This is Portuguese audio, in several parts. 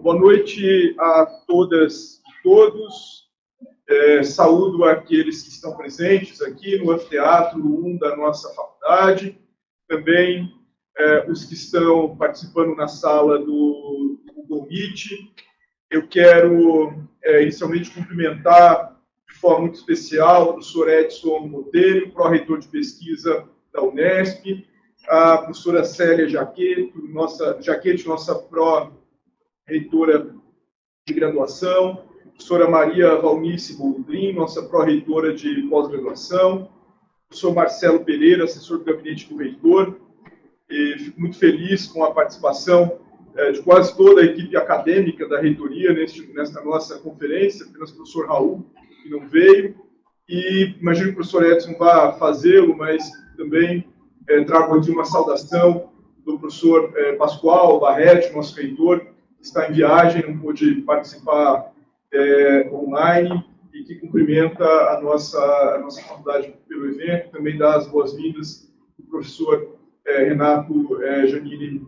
Boa noite a todas e todos. Saúdo aqueles que estão presentes aqui no Anfiteatro 1 da nossa faculdade, também os que estão participando na sala do Google Meet. Eu quero inicialmente cumprimentar de forma muito especial o professor Edson Botelho, pró-reitor de pesquisa da Unesp, a professora Célia Jaquete, nossa pró-reitora de graduação, a professora Maria Valnice Boldrin, nossa pró-reitora de pós-graduação, o professor Marcelo Pereira, assessor do gabinete do reitor, e fico muito feliz com a participação de quase toda a equipe acadêmica da reitoria nesta nossa conferência, apenas o professor Raul, que não veio, e imagino que o professor Edson vá fazê-lo, mas também trago aqui uma saudação do professor Pascoal Barretti, nosso reitor, que está em viagem, não pôde participar online, e que cumprimenta a nossa faculdade pelo evento, também dá as boas-vindas do professor Renato Janine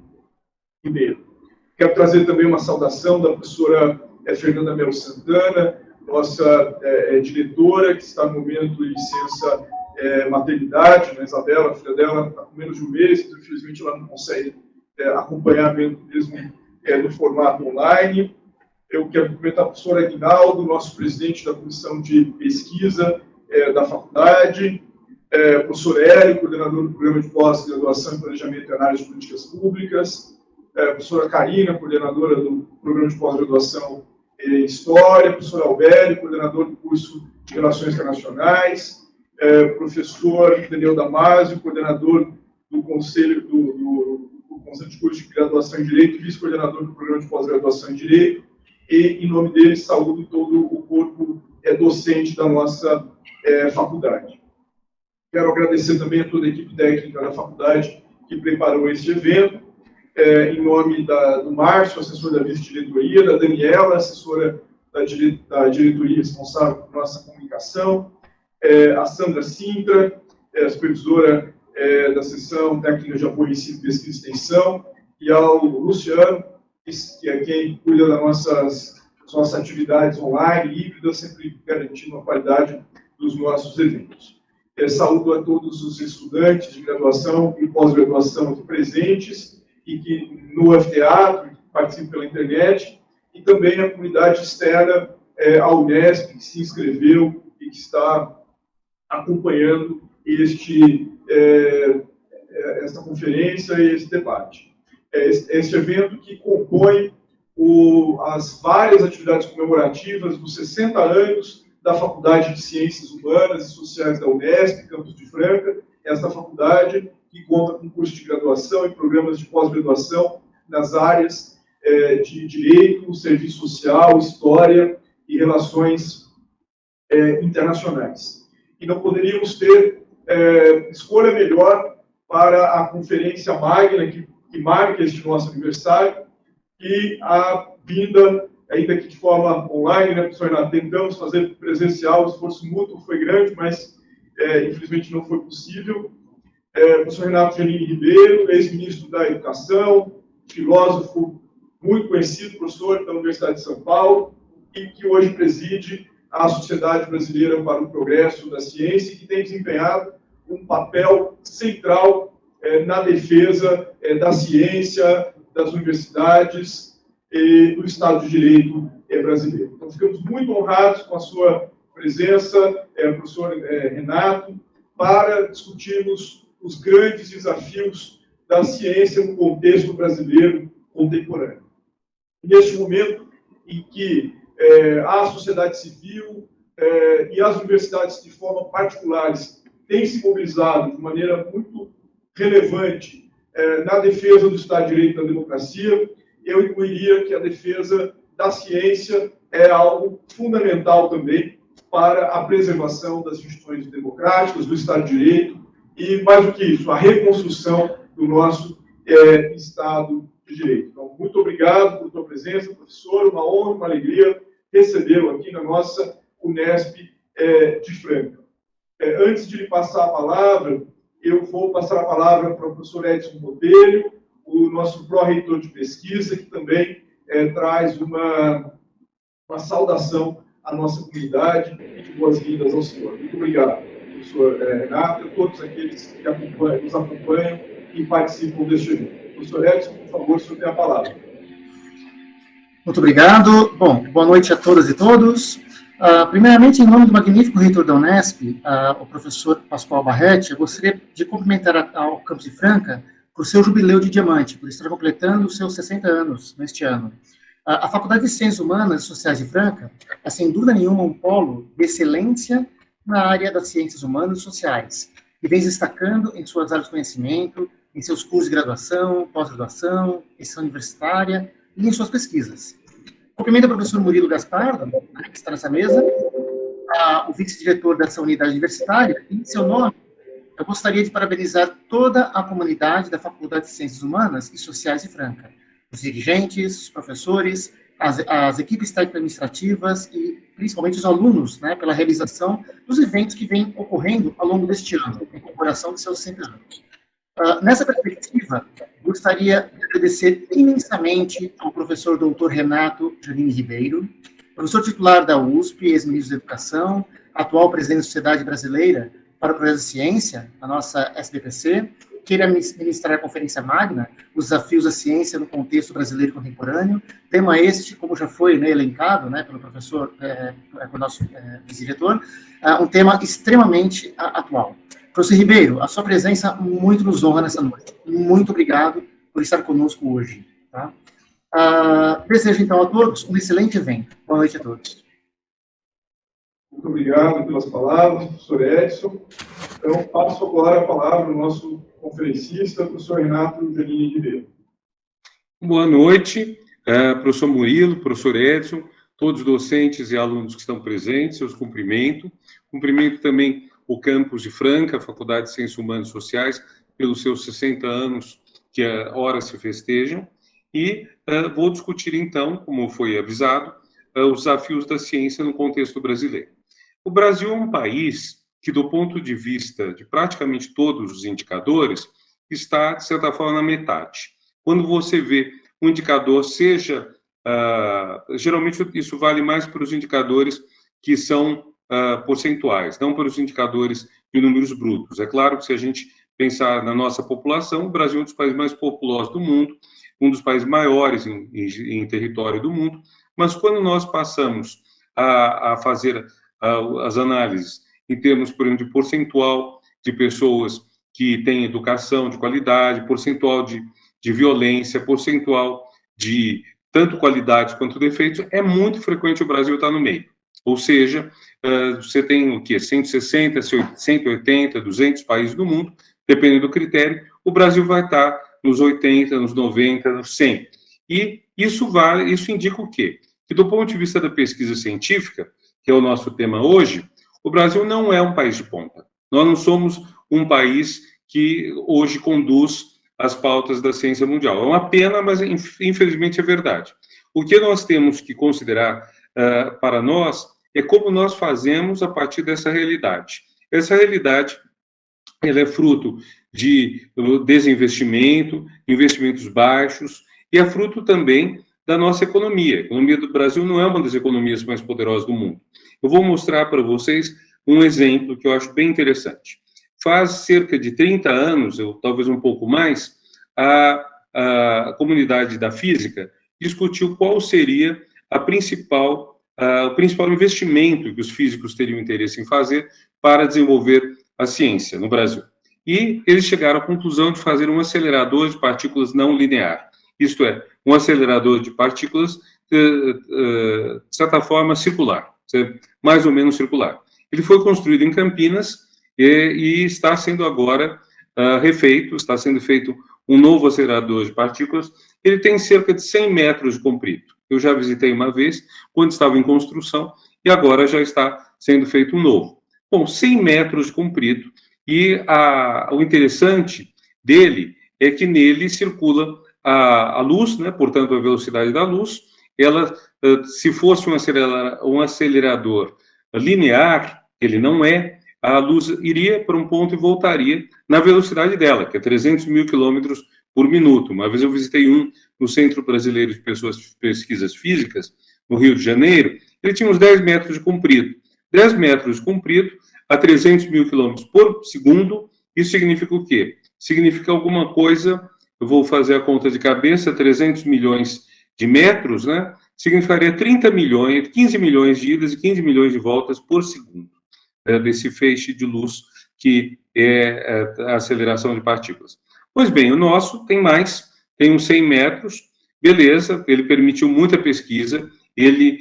Ribeiro. Quero trazer também uma saudação da professora Fernanda Melo Santana, nossa diretora, que está no momento de licença maternidade, né? Isabela, a filha dela, está com menos de um mês, então, infelizmente ela não consegue acompanhar mesmo no formato online. Eu quero cumprimentar o professor Aguinaldo, nosso presidente da comissão de pesquisa da faculdade, o professor Hélio, coordenador do programa de pós-graduação em planejamento e análise de políticas públicas, a professora Karina, coordenadora do programa de pós-graduação em História, o professor Albério, coordenador do curso de Relações Internacionais, professor Daniel Damasio, coordenador do Conselho de Curso de Graduação em Direito, vice-coordenador do programa de pós-graduação em Direito, e, em nome dele, saúdo todo o corpo docente da nossa faculdade. Quero agradecer também a toda a equipe técnica da faculdade que preparou este evento, em nome do Márcio, assessor da vice-diretoria, da Daniela, assessora da diretoria responsável por nossa comunicação, a Sandra Sintra, supervisora da seção técnica de apoio, ensino, pesquisa e extensão, e ao Luciano, que é quem cuida das nossas atividades online e híbridas, sempre garantindo a qualidade dos nossos eventos. Saúdo a todos os estudantes de graduação e pós-graduação aqui presentes, e que no anfiteatro, que participam pela internet, e também a comunidade externa à Unesp, que se inscreveu e que está acompanhando esta conferência e esse debate. Este evento que compõe as várias atividades comemorativas dos 60 anos da Faculdade de Ciências Humanas e Sociais da Unesp, Campus de Franca, esta faculdade que conta com curso de graduação e programas de pós-graduação nas áreas de Direito, Serviço Social, História e Relações Internacionais. E não poderíamos ter escolha melhor para a conferência magna que marca este nosso aniversário, e a vinda, ainda que de forma online, né, professor Renato, tentamos fazer presencial, o esforço mútuo foi grande, mas infelizmente não foi possível. Professor Renato Janine Ribeiro, ex-ministro da Educação, filósofo muito conhecido, professor da Universidade de São Paulo, e que hoje preside a Sociedade Brasileira para o Progresso da Ciência, e que tem desempenhado um papel central na defesa da ciência, das universidades e do Estado de Direito brasileiro. Então, ficamos muito honrados com a sua presença, professor Renato, para discutirmos os grandes desafios da ciência no contexto brasileiro contemporâneo. Neste momento em que a sociedade civil e as universidades, de forma particulares, têm se mobilizado de maneira muito relevante na defesa do Estado de Direito e da democracia, eu incluiria que a defesa da ciência é algo fundamental também para a preservação das instituições democráticas, do Estado de Direito e, mais do que isso, a reconstrução do nosso Estado de Direito. Então, muito obrigado por sua presença, professor, uma honra, uma alegria recebê-lo aqui na nossa Unesp de Franca. Antes de lhe passar a palavra, eu vou passar a palavra para o professor Edson Botelho, o nosso pró-reitor de pesquisa, que também traz uma saudação à nossa comunidade e de boas-vindas ao senhor. Muito obrigado, professor Renato, e a todos aqueles que nos acompanham e participam deste evento. Professor Edson, por favor, o senhor tem a palavra. Muito obrigado. Bom, boa noite a todas e todos. Primeiramente, em nome do magnífico reitor da Unesp, o professor Pascoal Barretti, eu gostaria de cumprimentar ao Campus de Franca por seu jubileu de diamante, por estar completando os seus 60 anos neste ano. A Faculdade de Ciências Humanas e Sociais de Franca é, sem dúvida nenhuma, um polo de excelência na área das ciências humanas e sociais, e vem se destacando em suas áreas de conhecimento, em seus cursos de graduação, pós-graduação, extensão universitária e em suas pesquisas. Cumprimento o professor Murilo Gaspardo, que está nessa mesa, o vice-diretor dessa unidade universitária, e em seu nome, eu gostaria de parabenizar toda a comunidade da Faculdade de Ciências Humanas e Sociais de Franca, os dirigentes, os professores, as equipes técnico-administrativas e principalmente os alunos, né, pela realização dos eventos que vêm ocorrendo ao longo deste ano, em comemoração de seus 60 anos. Nessa perspectiva, gostaria de agradecer imensamente ao professor Dr. Renato Janine Ribeiro, professor titular da USP, ex-ministro da Educação, atual presidente da Sociedade Brasileira para o Progresso da Ciência, a nossa SBPC, que irá ministrar a conferência magna, os desafios da ciência no contexto brasileiro contemporâneo, tema este, como já foi, né, elencado, né, pelo professor, pelo nosso vice-diretor, um tema extremamente atual. Professor Ribeiro, a sua presença muito nos honra nessa noite. Muito obrigado por estar conosco hoje. Tá? Desejo, então, a todos um excelente evento. Boa noite a todos. Muito obrigado pelas palavras, professor Edson. Então, passo agora a palavra ao nosso conferencista, professor Renato Janine Ribeiro. Boa noite, professor Murilo, professor Edson, todos os docentes e alunos que estão presentes, eu os cumprimento. Cumprimento também o campus de Franca, a Faculdade de Ciências Humanas e Sociais, pelos seus 60 anos que ora se festejam, e vou discutir, então, como foi avisado, os desafios da ciência no contexto brasileiro. O Brasil é um país que, do ponto de vista de praticamente todos os indicadores, está, de certa forma, na metade. Quando você vê um indicador, seja... geralmente, isso vale mais para os indicadores que são percentuais, não para os indicadores de números brutos. É claro que, se a gente pensar na nossa população, o Brasil é um dos países mais populosos do mundo, um dos países maiores em território do mundo, mas quando nós passamos a fazer as análises em termos, por exemplo, de percentual de pessoas que têm educação de qualidade, percentual de violência, percentual de tanto qualidades quanto defeitos, é muito frequente o Brasil estar no meio. Ou seja, você tem o quê? 160, 180, 200 países do mundo, dependendo do critério, o Brasil vai estar nos 80, nos 90, nos 100. E isso indica o quê? Que, do ponto de vista da pesquisa científica, que é o nosso tema hoje, o Brasil não é um país de ponta. Nós não somos um país que hoje conduz as pautas da ciência mundial. É uma pena, mas infelizmente é verdade. O que nós temos que considerar para nós é como nós fazemos a partir dessa realidade. Essa realidade, ela é fruto de desinvestimento, investimentos baixos, e é fruto também da nossa economia. A economia do Brasil não é uma das economias mais poderosas do mundo. Eu vou mostrar para vocês um exemplo que eu acho bem interessante. Faz cerca de 30 anos, ou talvez um pouco mais, a comunidade da física discutiu qual seria o principal investimento que os físicos teriam interesse em fazer para desenvolver a ciência no Brasil. E eles chegaram à conclusão de fazer um acelerador de partículas não linear. Isto é, um acelerador de partículas, de certa forma, circular, mais ou menos circular. Ele foi construído em Campinas e está sendo agora refeito, está sendo feito um novo acelerador de partículas. Ele tem cerca de 100 metros de comprido. Eu já visitei uma vez, quando estava em construção, e agora já está sendo feito um novo. Bom, 100 metros de comprido, e o interessante dele é que nele circula a luz, né, portanto, a velocidade da luz. Ela, se fosse um acelerador linear, ele não é, a luz iria para um ponto e voltaria na velocidade dela, que é 300 mil quilômetros por minuto. Uma vez eu visitei um no Centro Brasileiro de Pesquisas Físicas, no Rio de Janeiro, ele tinha uns 10 metros de comprido. 10 metros de comprido a 300 mil quilômetros por segundo, isso significa o quê? Significa alguma coisa, eu vou fazer a conta de cabeça, 300 milhões de metros, né? Significaria 30 milhões, 15 milhões de idas e 15 milhões de voltas por segundo, desse feixe de luz que é a aceleração de partículas. Pois bem, o nosso tem mais, tem uns 100 metros, beleza, ele permitiu muita pesquisa, ele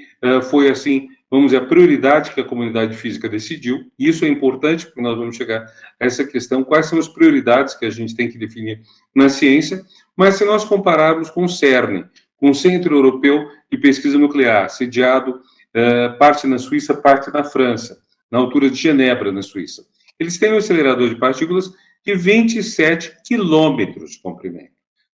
foi, assim, vamos dizer, a prioridade que a comunidade física decidiu, e isso é importante, porque nós vamos chegar a essa questão, quais são as prioridades que a gente tem que definir na ciência, mas se nós compararmos com o CERN, com o Centro Europeu de Pesquisa Nuclear, sediado parte na Suíça, parte na França, na altura de Genebra, na Suíça, eles têm um acelerador de partículas de 27 quilômetros de comprimento.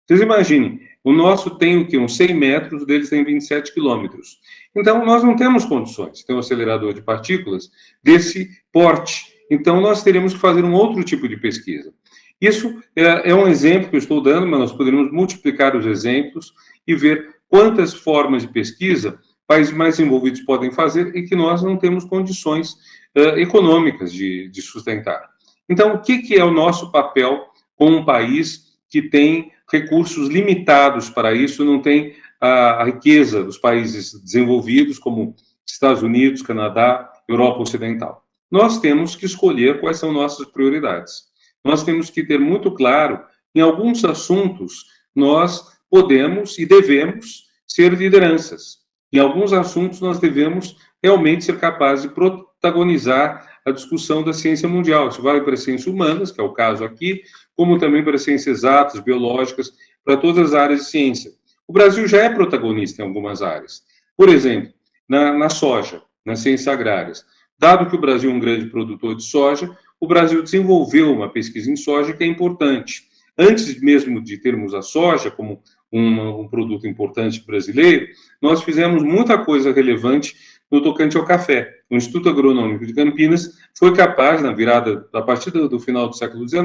Vocês imaginem, o nosso tem o quê? Uns 100 metros, o deles tem 27 quilômetros. Então, nós não temos condições de ter um acelerador de partículas desse porte. Então, nós teríamos que fazer um outro tipo de pesquisa. Isso é um exemplo que eu estou dando, mas nós poderíamos multiplicar os exemplos e ver quantas formas de pesquisa países mais envolvidos podem fazer e que nós não temos condições econômicas de sustentar. Então, o que é o nosso papel como um país que tem recursos limitados para isso, não tem a riqueza dos países desenvolvidos, como Estados Unidos, Canadá, Europa Ocidental? Nós temos que escolher quais são nossas prioridades. Nós temos que ter muito claro, em alguns assuntos, nós podemos e devemos ser lideranças. Em alguns assuntos, nós devemos realmente ser capazes de protagonizar a discussão da ciência mundial. Isso vale para as ciências humanas, que é o caso aqui, como também para as ciências exatas, biológicas, para todas as áreas de ciência. O Brasil já é protagonista em algumas áreas. Por exemplo, na soja, nas ciências agrárias. Dado que o Brasil é um grande produtor de soja, o Brasil desenvolveu uma pesquisa em soja que é importante. Antes mesmo de termos a soja como um produto importante brasileiro, nós fizemos muita coisa relevante no tocante ao café. O Instituto Agronômico de Campinas foi capaz, a partir do final do século XIX,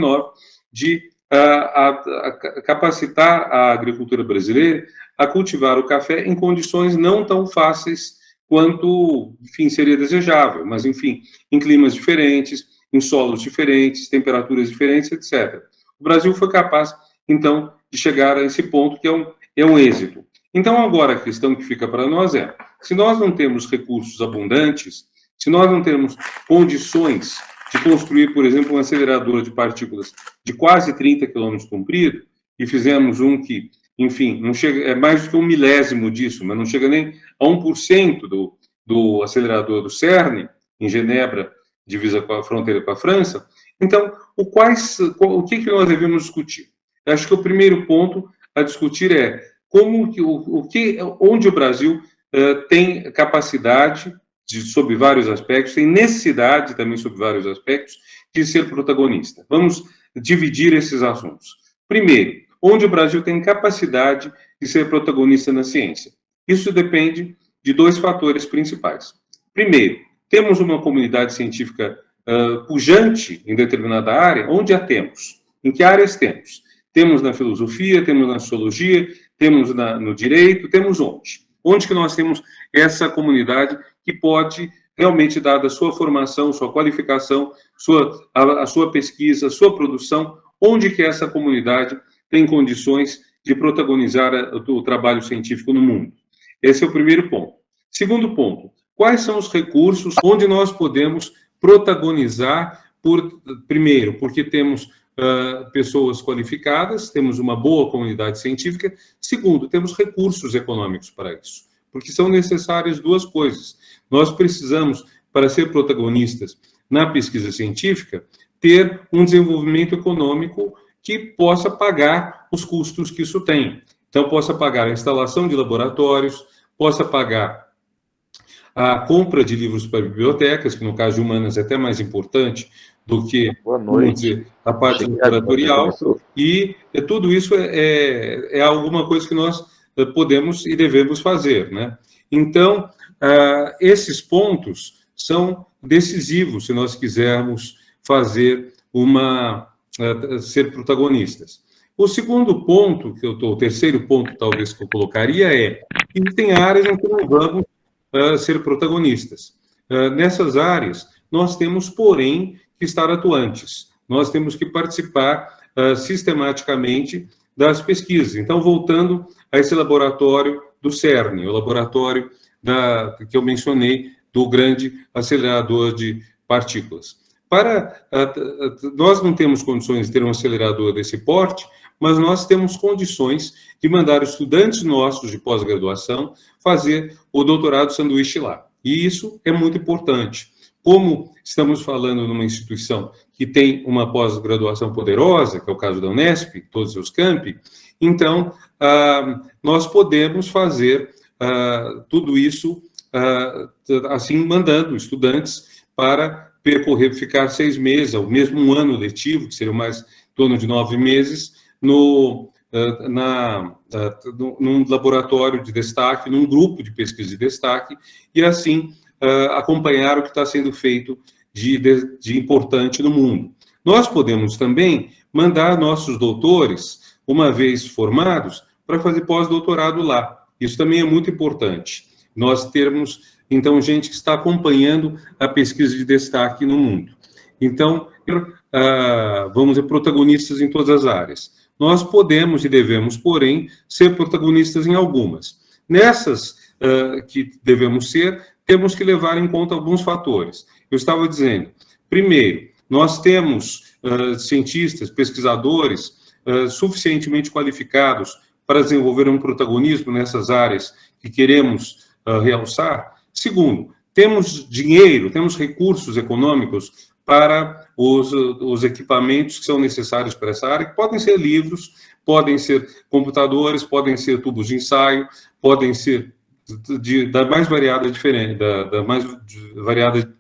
de capacitar a agricultura brasileira a cultivar o café em condições não tão fáceis quanto, enfim, seria desejável, mas, enfim, em climas diferentes, em solos diferentes, temperaturas diferentes, etc. O Brasil foi capaz, então, de chegar a esse ponto que é um êxito. Então, agora, a questão que fica para nós é, se nós não temos recursos abundantes, se nós não temos condições de construir, por exemplo, um acelerador de partículas de quase 30 km comprido, e fizemos um que, enfim, não chega, é mais do que 1/1000 disso, mas não chega nem a 1% do acelerador do CERN, em Genebra, divisa com a fronteira com a França. Então, o que nós devemos discutir? Eu acho que o primeiro ponto a discutir é onde o Brasil tem capacidade, sob vários aspectos, tem necessidade também, sob vários aspectos, de ser protagonista. Vamos dividir esses assuntos. Primeiro, onde o Brasil tem capacidade de ser protagonista na ciência. Isso depende de dois fatores principais. Primeiro, temos uma comunidade científica pujante em determinada área, onde a temos? Em que áreas temos? Temos na filosofia, temos na sociologia, temos no direito, temos onde? Onde que nós temos essa comunidade que pode, realmente, dada a sua formação, sua qualificação, a sua pesquisa, a sua produção, onde que essa comunidade tem condições de protagonizar o trabalho científico no mundo? Esse é o primeiro ponto. Segundo ponto, quais são os recursos onde nós podemos protagonizar, primeiro, porque temos pessoas qualificadas, temos uma boa comunidade científica. Segundo, temos recursos econômicos para isso, porque são necessárias duas coisas. Nós precisamos, para ser protagonistas na pesquisa científica, ter um desenvolvimento econômico que possa pagar os custos que isso tem. Então, possa pagar a instalação de laboratórios, possa pagar a compra de livros para bibliotecas, que no caso de humanas é até mais importante do que, vamos dizer, a parte curatorial, e tudo isso é alguma coisa que nós podemos e devemos fazer, né? Então, esses pontos são decisivos se nós quisermos fazer ser protagonistas. O segundo ponto, o terceiro ponto, talvez, que eu colocaria é: existem áreas em que não vamos ser protagonistas. Nessas áreas, nós temos, porém, que estar atuantes. Nós temos que participar sistematicamente das pesquisas. Então, voltando a esse laboratório do CERN, o laboratório que eu mencionei, do grande acelerador de partículas. Nós não temos condições de ter um acelerador desse porte, mas nós temos condições de mandar estudantes nossos de pós-graduação fazer o doutorado sanduíche lá. E isso é muito importante. Como estamos falando numa instituição que tem uma pós-graduação poderosa, que é o caso da Unesp, todos os seus campi, então, nós podemos fazer tudo isso assim, mandando estudantes para percorrer, ficar 6 meses, ou mesmo um ano letivo, que seria mais em torno de 9 meses, num laboratório de destaque, num grupo de pesquisa de destaque, e assim acompanhar o que está sendo feito de importante no mundo. Nós podemos também mandar nossos doutores, uma vez formados, para fazer pós-doutorado lá. Isso também é muito importante. Nós termos, então, gente que está acompanhando a pesquisa de destaque no mundo. Então, vamos ser protagonistas em todas as áreas. Nós podemos e devemos, porém, ser protagonistas em algumas. Nessas que devemos ser, temos que levar em conta alguns fatores. Eu estava dizendo, primeiro, nós temos cientistas, pesquisadores suficientemente qualificados para desenvolver um protagonismo nessas áreas que queremos realçar. Segundo, temos dinheiro, temos recursos econômicos para os equipamentos que são necessários para essa área, que podem ser livros, podem ser computadores, podem ser tubos de ensaio, podem ser da mais variada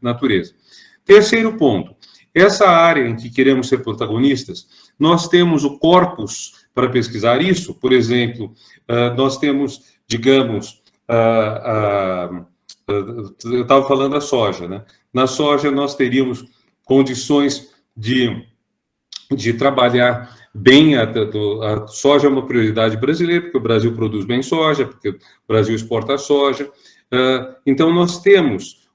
natureza. Terceiro ponto, essa área em que queremos ser protagonistas, nós temos o corpus para pesquisar isso. Por exemplo, nós temos, digamos, eu estava falando da soja, né? Na soja nós teríamos condições de trabalhar bem. A soja é uma prioridade brasileira, porque o Brasil produz bem soja, porque o Brasil exporta soja. Então, nós temos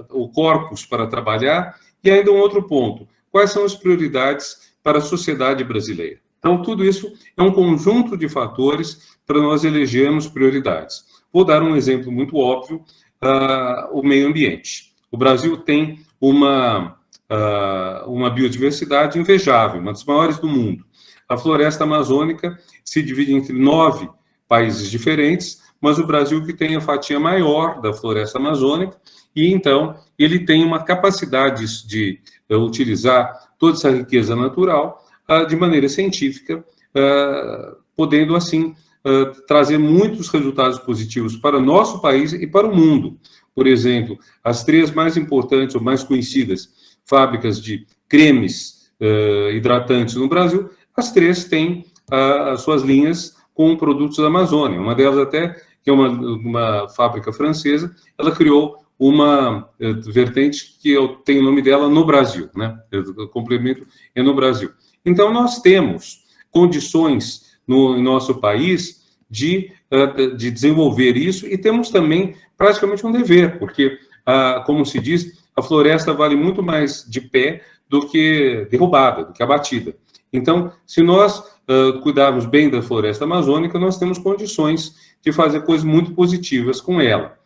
o corpus para trabalhar. E ainda um outro ponto, quais são as prioridades para a sociedade brasileira? Então, tudo isso é um conjunto de fatores para nós elegermos prioridades. Vou dar um exemplo muito óbvio, o meio ambiente. O Brasil tem uma biodiversidade invejável, uma das maiores do mundo. A floresta amazônica se divide entre 9 países diferentes, mas o Brasil que tem a fatia maior da floresta amazônica, e então ele tem uma capacidade de utilizar toda essa riqueza natural de maneira científica, podendo assim trazer muitos resultados positivos para o nosso país e para o mundo. Por exemplo, as 3 mais importantes ou mais conhecidas fábricas de cremes hidratantes no Brasil, as 3 têm as suas linhas com produtos da Amazônia. Uma delas até, que é uma fábrica francesa, ela criou uma vertente que tem o nome dela no Brasil, né? O complemento é no Brasil. Então, nós temos condições no nosso país de desenvolver isso, e temos também praticamente um dever, porque, como se diz, a floresta vale muito mais de pé do que derrubada, do que abatida. Então, se nós cuidarmos bem da floresta amazônica, nós temos condições de fazer coisas muito positivas com ela.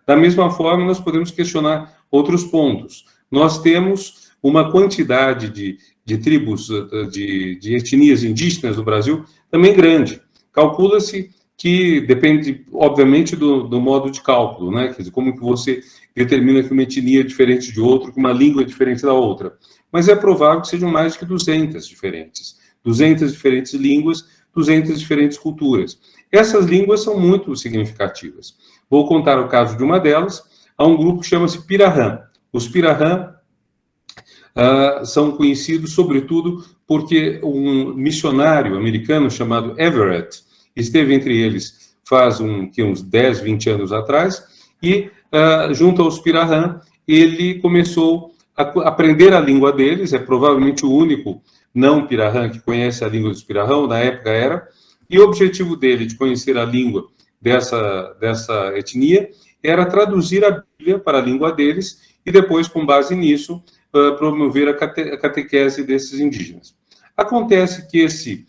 Da mesma forma, nós podemos questionar outros pontos. Nós temos uma quantidade de tribos, de etnias indígenas no Brasil também grande. Calcula-se que depende, obviamente, do modo de cálculo, né? Quer dizer, como que você determina que uma etnia é diferente de outra, que uma língua é diferente da outra. Mas é provável que sejam mais de 200 diferentes. 200 diferentes línguas, 200 diferentes culturas. Essas línguas são muito significativas. Vou contar o caso de uma delas. Há um grupo que chama-se Pirahã. Os Pirahã são conhecidos, sobretudo, porque um missionário americano chamado Everett esteve entre eles faz uns 10, 20 anos atrás, e junto aos Pirahã, ele começou aprender a língua deles, é provavelmente o único não pirahã que conhece a língua dos pirahã, na época era, e o objetivo dele de conhecer a língua dessa etnia era traduzir a Bíblia para a língua deles e depois, com base nisso, promover a catequese desses indígenas. Acontece que esse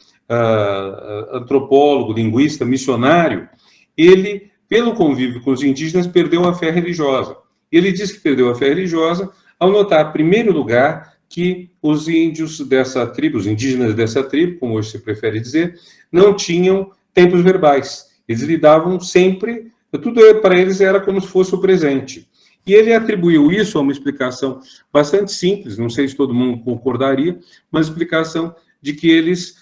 antropólogo, linguista, missionário, ele, pelo convívio com os indígenas, perdeu a fé religiosa. Ele diz que perdeu a fé religiosa ao notar, em primeiro lugar, que os índios dessa tribo, os indígenas dessa tribo, como hoje se prefere dizer, não tinham tempos verbais. Eles lidavam sempre, tudo para eles era como se fosse o presente. E ele atribuiu isso a uma explicação bastante simples, não sei se todo mundo concordaria, mas explicação de que eles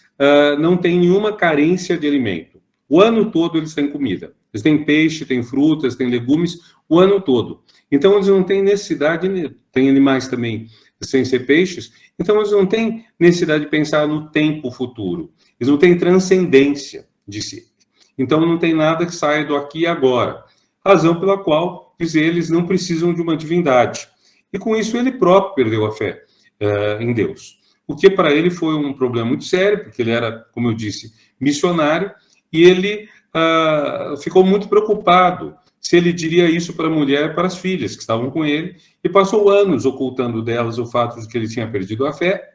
não têm nenhuma carência de alimento. O ano todo eles têm comida. Eles têm peixe, têm frutas, têm legumes, o ano todo. Então, eles não têm necessidade, tem animais também sem ser peixes, então eles não têm necessidade de pensar no tempo futuro. Eles não têm transcendência de si. Então, não tem nada que saia do aqui e agora. Razão pela qual, diz eles, não precisam de uma divindade. E com isso, ele próprio perdeu a fé em Deus. O que para ele foi um problema muito sério, porque ele era, como eu disse, missionário, e ele ficou muito preocupado se ele diria isso para a mulher e para as filhas que estavam com ele, e passou anos ocultando delas o fato de que ele tinha perdido a fé,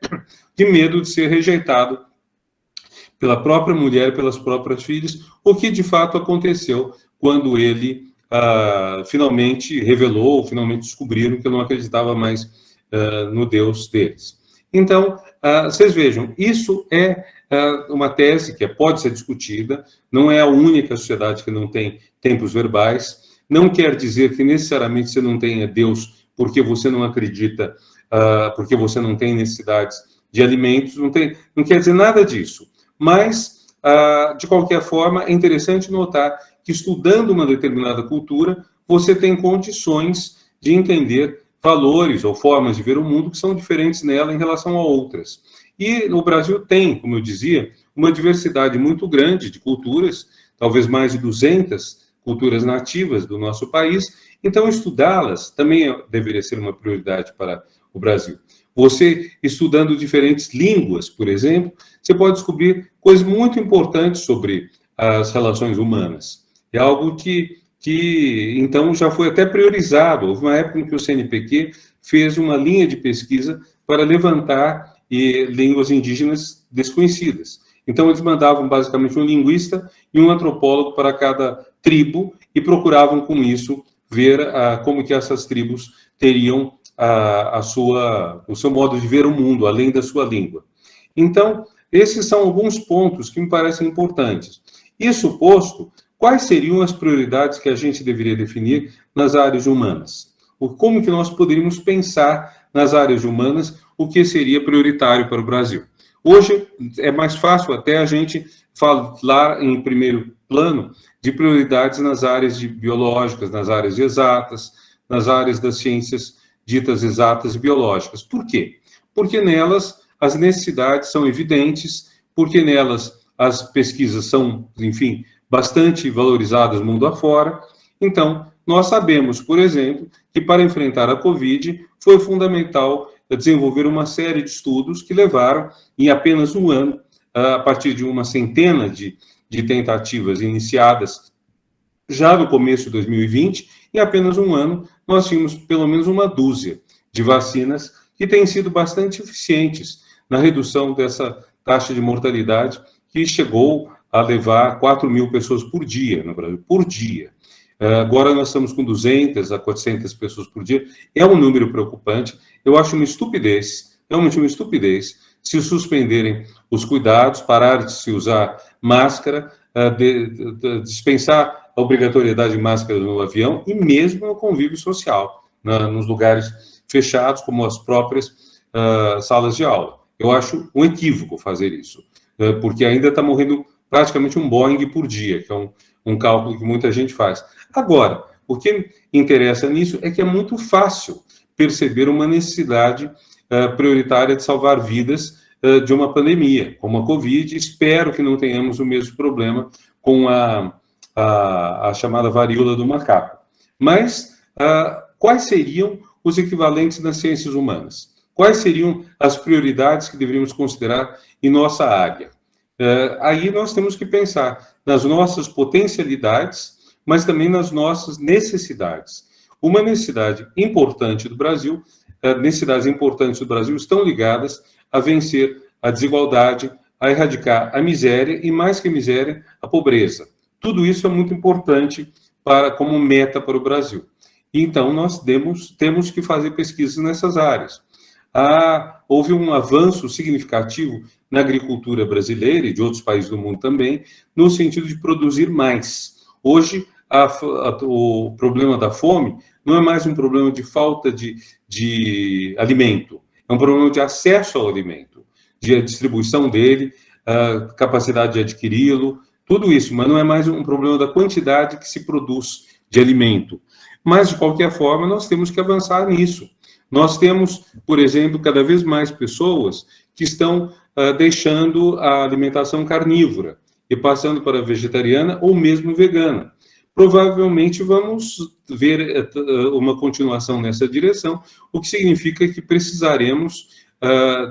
de medo de ser rejeitado pela própria mulher e pelas próprias filhas, o que de fato aconteceu quando ele finalmente revelou, finalmente descobriram que eu não acreditava mais no Deus deles. Então, vocês vejam, isso é uma tese que pode ser discutida, não é a única sociedade que não tem tempos verbais, não quer dizer que necessariamente você não tenha Deus porque você não acredita, porque você não tem necessidades de alimentos, não quer dizer nada disso. Mas, de qualquer forma, é interessante notar que estudando uma determinada cultura, você tem condições de entender valores ou formas de ver o mundo que são diferentes nela em relação a outras. E o Brasil tem, como eu dizia, uma diversidade muito grande de culturas, talvez mais de 200 culturas nativas do nosso país, então estudá-las também deveria ser uma prioridade para o Brasil. Você, estudando diferentes línguas, por exemplo, você pode descobrir coisas muito importantes sobre as relações humanas. É algo que então já foi até priorizado. Houve uma época em que o CNPq fez uma linha de pesquisa para levantar línguas indígenas desconhecidas. Então, eles mandavam basicamente um linguista e um antropólogo para cada tribo e procuravam com isso ver como que essas tribos teriam o seu modo de ver o mundo, além da sua língua. Então, esses são alguns pontos que me parecem importantes. Isso posto, quais seriam as prioridades que a gente deveria definir nas áreas humanas? Como que nós poderíamos pensar nas áreas humanas o que seria prioritário para o Brasil? Hoje é mais fácil até a gente falar em primeiro plano de prioridades nas áreas biológicas, nas áreas exatas, nas áreas das ciências ditas exatas e biológicas. Por quê? Porque nelas as necessidades são evidentes, porque nelas as pesquisas são, enfim, bastante valorizadas mundo afora. Então, nós sabemos, por exemplo, que para enfrentar a Covid foi fundamental desenvolver uma série de estudos que levaram, em apenas um ano, a partir de uma centena de tentativas iniciadas já no começo de 2020, em apenas um ano, nós tínhamos pelo menos uma dúzia de vacinas que têm sido bastante eficientes na redução dessa taxa de mortalidade que chegou a levar 4.000 pessoas por dia no Brasil, por dia. Agora nós estamos com 200 a 400 pessoas por dia. É um número preocupante. Eu acho uma estupidez, realmente uma estupidez, se suspenderem os cuidados, parar de se usar máscara, dispensar a obrigatoriedade de máscara no avião e mesmo no convívio social, nos lugares fechados, como as próprias salas de aula. Eu acho um equívoco fazer isso, porque ainda está morrendo praticamente um Boeing por dia, que é um cálculo que muita gente faz. Agora, o que interessa nisso é que é muito fácil perceber uma necessidade prioritária de salvar vidas de uma pandemia, como a Covid. Espero que não tenhamos o mesmo problema com a chamada varíola do macaco. Mas quais seriam os equivalentes nas ciências humanas? Quais seriam as prioridades que deveríamos considerar em nossa área? Aí nós temos que pensar nas nossas potencialidades, mas também nas nossas necessidades. Uma necessidade importante do Brasil, necessidades importantes do Brasil estão ligadas a vencer a desigualdade, a erradicar a miséria e, mais que a miséria, a pobreza. Tudo isso é muito importante como meta para o Brasil. Então, nós temos que fazer pesquisas nessas áreas. Houve um avanço significativo na agricultura brasileira e de outros países do mundo também, no sentido de produzir mais. Hoje, o problema da fome não é mais um problema de falta de alimento, é um problema de acesso ao alimento, de distribuição dele, a capacidade de adquiri-lo, tudo isso, mas não é mais um problema da quantidade que se produz de alimento. Mas, de qualquer forma, nós temos que avançar nisso. Nós temos, por exemplo, cada vez mais pessoas que estão deixando a alimentação carnívora e passando para a vegetariana ou mesmo vegana. Provavelmente vamos ver uma continuação nessa direção, o que significa que precisaremos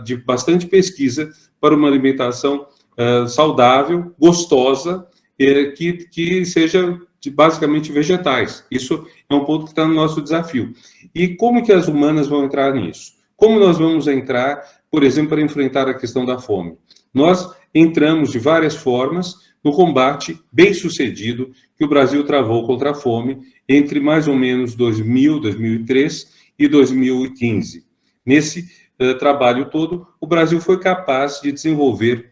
de bastante pesquisa para uma alimentação saudável, gostosa, que seja basicamente vegetais. Isso é um ponto que está no nosso desafio. E como que as humanas vão entrar nisso? Como nós vamos entrar, por exemplo, para enfrentar a questão da fome? Nós entramos de várias formas no combate bem-sucedido que o Brasil travou contra a fome entre mais ou menos 2000, 2003 e 2015. Nesse trabalho todo, o Brasil foi capaz de desenvolver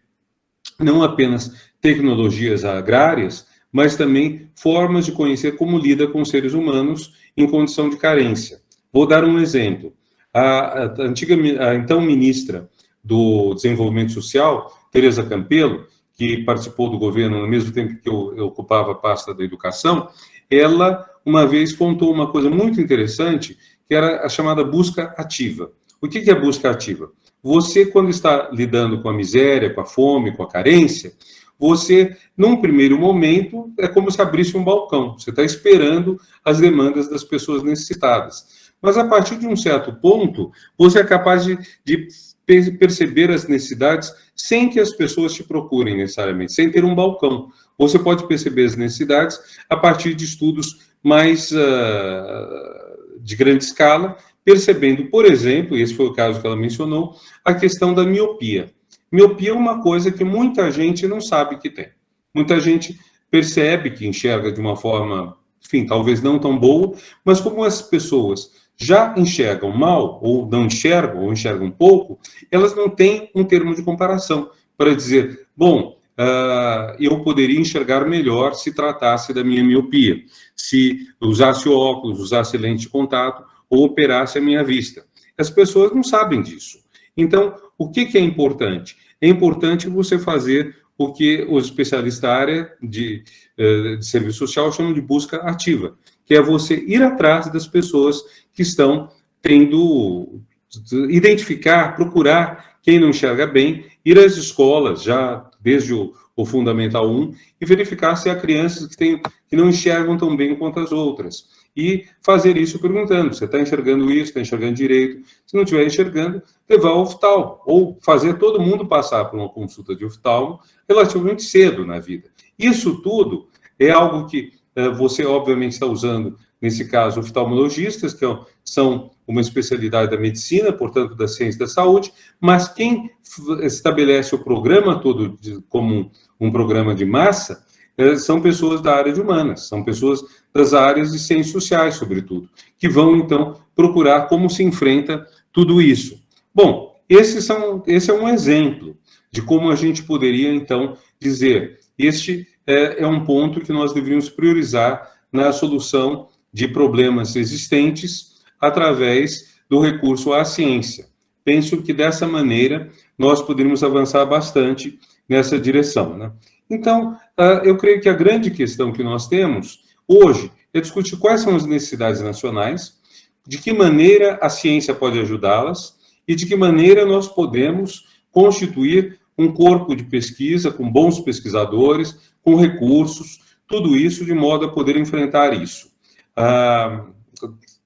não apenas tecnologias agrárias, mas também formas de conhecer como lida com os seres humanos em condição de carência. Vou dar um exemplo. A então ministra do Desenvolvimento Social, Tereza Campelo, que participou do governo no mesmo tempo que eu ocupava a pasta da educação, ela, uma vez, contou uma coisa muito interessante, que era a chamada busca ativa. O que é busca ativa? Você, quando está lidando com a miséria, com a fome, com a carência, você, num primeiro momento, é como se abrisse um balcão. Você está esperando as demandas das pessoas necessitadas. Mas, a partir de um certo ponto, você é capaz de perceber as necessidades sem que as pessoas te procurem necessariamente, sem ter um balcão. Você pode perceber as necessidades a partir de estudos mais de grande escala, percebendo, por exemplo, e esse foi o caso que ela mencionou, a questão da miopia. Miopia é uma coisa que muita gente não sabe que tem. Muita gente percebe que enxerga de uma forma, enfim, talvez não tão boa, mas como as pessoas já enxergam mal, ou não enxergam, ou enxergam pouco, elas não têm um termo de comparação para dizer, bom, eu poderia enxergar melhor se tratasse da minha miopia, se usasse óculos, usasse lente de contato, ou operasse a minha vista. As pessoas não sabem disso. Então, o que é importante? É importante você fazer o que os especialistas da área de serviço social chamam de busca ativa, que é você ir atrás das pessoas que estão identificar, procurar quem não enxerga bem, ir às escolas, já desde o Fundamental 1, e verificar se há crianças que não enxergam tão bem quanto as outras. E fazer isso perguntando, você está enxergando isso, está enxergando direito? Se não estiver enxergando, levar ao oftalmo, ou fazer todo mundo passar por uma consulta de oftalmo relativamente cedo na vida. Isso tudo é algo que você, obviamente, está usando, nesse caso, oftalmologistas, que são uma especialidade da medicina, portanto, da ciência da saúde, mas quem estabelece o programa todo como um programa de massa são pessoas da área de humanas, são pessoas das áreas de ciências sociais, sobretudo, que vão, então, procurar como se enfrenta tudo isso. Bom, esse é um exemplo de como a gente poderia, então, dizer, este é um ponto que nós deveríamos priorizar na solução de problemas existentes através do recurso à ciência. Penso que, dessa maneira, nós poderíamos avançar bastante nessa direção, né? Então, eu creio que a grande questão que nós temos hoje é discutir quais são as necessidades nacionais, de que maneira a ciência pode ajudá-las e de que maneira nós podemos constituir um corpo de pesquisa com bons pesquisadores, com recursos, tudo isso de modo a poder enfrentar isso.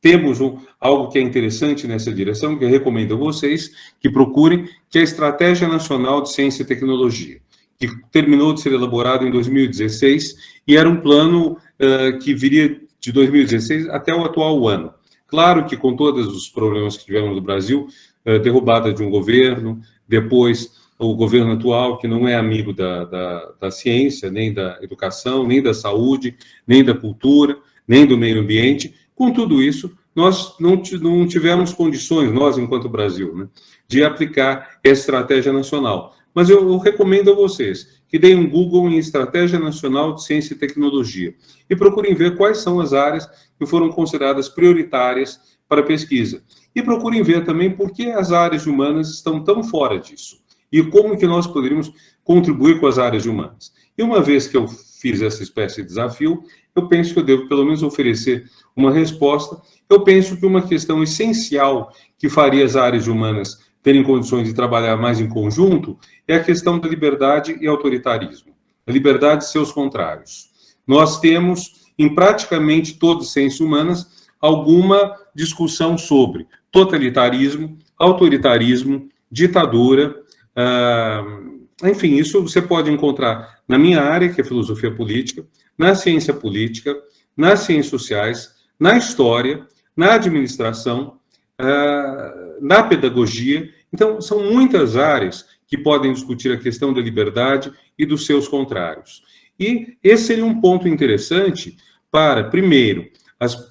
temos algo que é interessante nessa direção, que eu recomendo a vocês que procurem, que é a Estratégia Nacional de Ciência e Tecnologia, que terminou de ser elaborado em 2016, e era um plano que viria de 2016 até o atual ano. Claro que com todos os problemas que tivemos no Brasil, derrubada de um governo, depois o governo atual, que não é amigo da ciência, nem da educação, nem da saúde, nem da cultura, nem do meio ambiente. Com tudo isso, nós não tivemos condições, nós, enquanto Brasil, né, de aplicar essa estratégia nacional. Mas eu recomendo a vocês que deem um Google em Estratégia Nacional de Ciência e Tecnologia e procurem ver quais são as áreas que foram consideradas prioritárias para a pesquisa. E procurem ver também por que as áreas humanas estão tão fora disso e como que nós poderíamos contribuir com as áreas humanas. E uma vez que eu fiz essa espécie de desafio, eu penso que eu devo pelo menos oferecer uma resposta. Eu penso que uma questão essencial que faria as áreas humanas terem condições de trabalhar mais em conjunto é a questão da liberdade e autoritarismo. A liberdade e seus contrários. Nós temos, em praticamente todas as ciências humanas, alguma discussão sobre totalitarismo, autoritarismo, ditadura. Enfim, isso você pode encontrar na minha área, que é filosofia política, na ciência política, nas ciências sociais, na história, na administração, na pedagogia. Então, são muitas áreas que podem discutir a questão da liberdade e dos seus contrários. E esse seria um ponto interessante para, primeiro,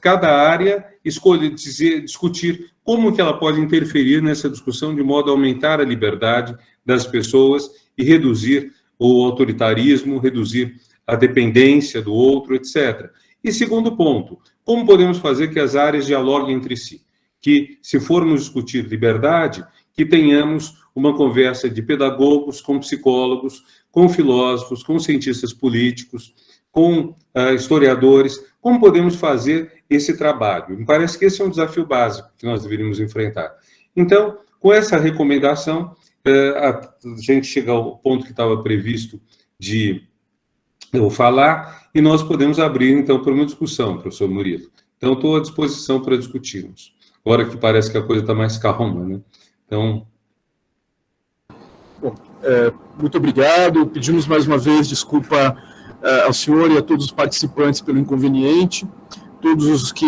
cada área discutir como que ela pode interferir nessa discussão de modo a aumentar a liberdade das pessoas e reduzir o autoritarismo, reduzir a dependência do outro, etc. E segundo ponto, como podemos fazer que as áreas dialoguem entre si? Que, se formos discutir liberdade, que tenhamos uma conversa de pedagogos com psicólogos, com filósofos, com cientistas políticos, com historiadores. Como podemos fazer esse trabalho? Me parece que esse é um desafio básico que nós deveríamos enfrentar. Então, com essa recomendação, a gente chega ao ponto que estava previsto de eu falar, e nós podemos abrir, então, para uma discussão, professor Murilo. Então, estou à disposição para discutirmos. Agora que parece que a coisa está mais calma, né? Então... Bom, muito obrigado. Pedimos mais uma vez desculpa ao senhor e a todos os participantes pelo inconveniente. Todos os que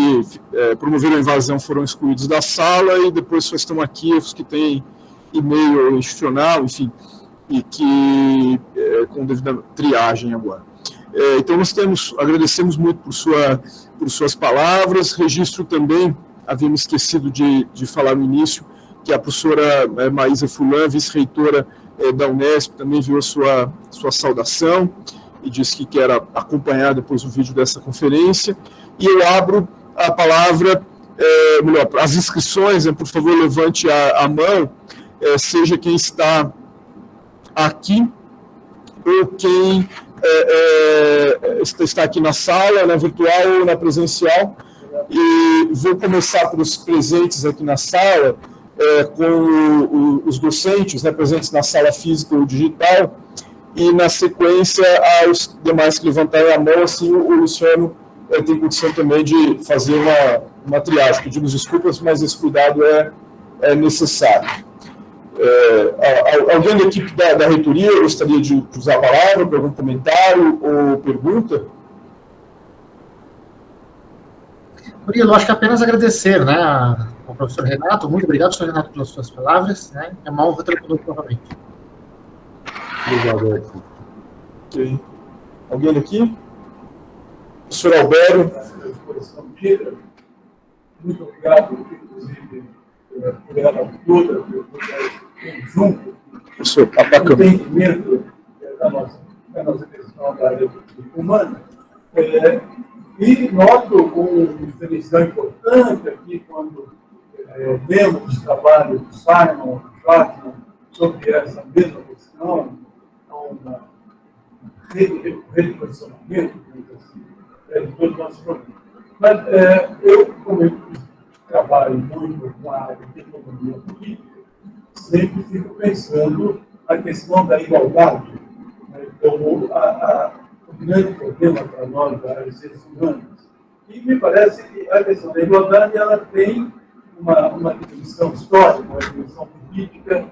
promoveram a invasão foram excluídos da sala e depois só estão aqui os que têm e-mail institucional, enfim, e que com devida triagem agora. Então, agradecemos muito por suas palavras. Registro também, havia me esquecido de falar no início, que a professora Maísa Fulan, vice-reitora da Unesp, também viu a sua saudação e disse que quer acompanhar depois o vídeo dessa conferência. E eu abro a palavra, as inscrições, por favor, levante a mão, seja quem está aqui ou quem está aqui na sala, na virtual ou na presencial. E vou começar pelos presentes aqui na sala, com os docentes, né, presentes na sala física ou digital, e na sequência aos demais que levantarem a mão, assim o Luciano tem condição também de fazer uma triagem. Pedimos desculpas, mas esse cuidado é necessário. Alguém da equipe da reitoria gostaria de usar a palavra para algum comentário ou pergunta? Murilo, acho que apenas agradecer, né, ao professor Renato. Muito obrigado, professor Renato, pelas suas palavras. Né? É uma honra ter conosco novamente. Obrigado, Edson. Okay. Alguém aqui? Professor Albério. Muito obrigado, inclusive, por ela toda, pelo conjunto, professor, o entendimento da nossa questão da área humana. E noto uma diferencial importante aqui quando vemos o trabalho do Simon, do Schwartzman, sobre essa mesma questão, uma reposicionamento de todos os nossos problemas. Mas eu, como eu trabalho muito com a área de economia política, sempre fico pensando na questão da igualdade, né, como o grande problema para nós da área de ciências humanas. E me parece que a questão da igualdade ela tem uma dimensão histórica, uma dimensão política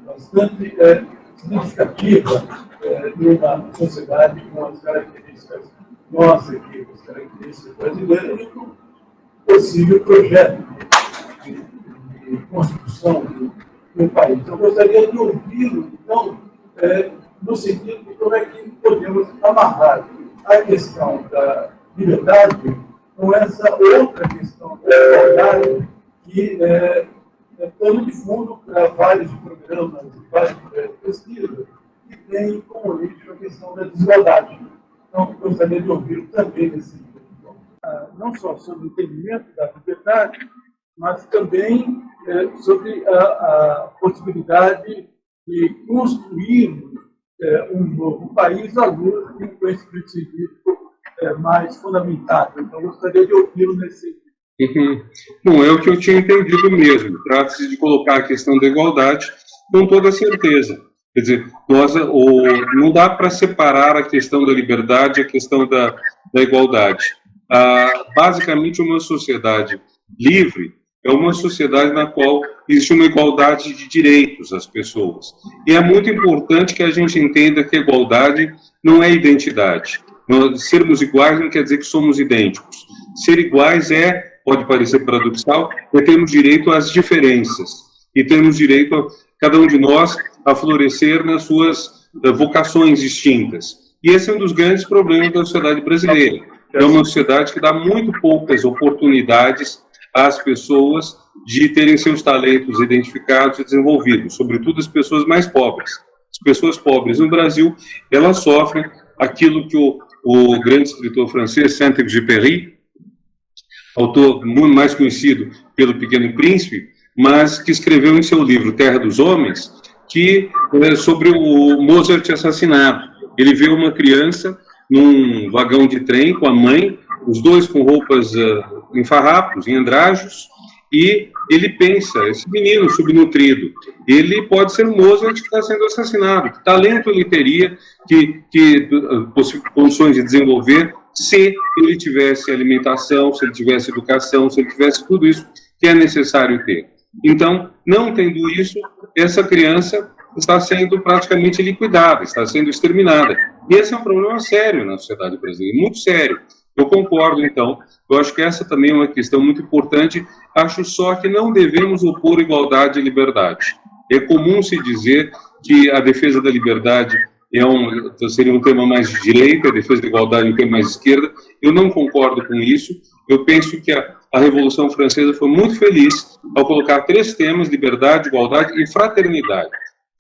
bastante significativa numa sociedade com as características nossas aqui, as características brasileiras, e um possível projeto de construção de um país. Eu gostaria de ouvi-lo, então, no sentido de como é que podemos amarrar a questão da liberdade com essa outra questão da igualdade, que é pano de fundo para vários programas, várias pesquisas, que tem como origem a questão da desigualdade. Então, gostaria de ouvir também nesse sentido. Não só sobre o entendimento da liberdade, mas também sobre a possibilidade de construir um novo país à luz de um conhecimento científico mais fundamentado. Então, gostaria de ouvi-lo nesse sentido. Bom, é o que eu tinha entendido mesmo. Trata-se de colocar a questão da igualdade com toda certeza. Quer dizer, não dá para separar a questão da liberdade e a questão da igualdade. Basicamente, uma sociedade livre é uma sociedade na qual existe uma igualdade de direitos às pessoas. E é muito importante que a gente entenda que a igualdade não é identidade. Sermos iguais não quer dizer que somos idênticos. Ser iguais pode parecer paradoxal, mas temos direito às diferenças. E temos direito, cada um de nós, a florescer nas suas vocações distintas. E esse é um dos grandes problemas da sociedade brasileira. É uma sociedade que dá muito poucas oportunidades às pessoas de terem seus talentos identificados e desenvolvidos, sobretudo as pessoas mais pobres. As pessoas pobres no Brasil, elas sofrem aquilo que o grande escritor francês Saint-Exupéry, autor muito mais conhecido pelo Pequeno Príncipe, mas que escreveu em seu livro Terra dos Homens, que sobre o Mozart assassinado. Ele vê uma criança num vagão de trem com a mãe, os dois com roupas em farrapos, em andrajos, e ele pensa, esse menino subnutrido, ele pode ser o Mozart que está sendo assassinado. Que talento ele teria, que condições de desenvolver, se ele tivesse alimentação, se ele tivesse educação, se ele tivesse tudo isso que é necessário ter. Então, não tendo isso, essa criança está sendo praticamente liquidada, está sendo exterminada. E esse é um problema sério na sociedade brasileira, muito sério. Eu concordo, então. Eu acho que essa também é uma questão muito importante. Acho só que não devemos opor igualdade e liberdade. É comum se dizer que a defesa da liberdade seria um tema mais de direita, a defesa da igualdade um tema mais de esquerda. Eu não concordo com isso. Eu penso que a Revolução Francesa foi muito feliz ao colocar 3 temas: liberdade, igualdade e fraternidade.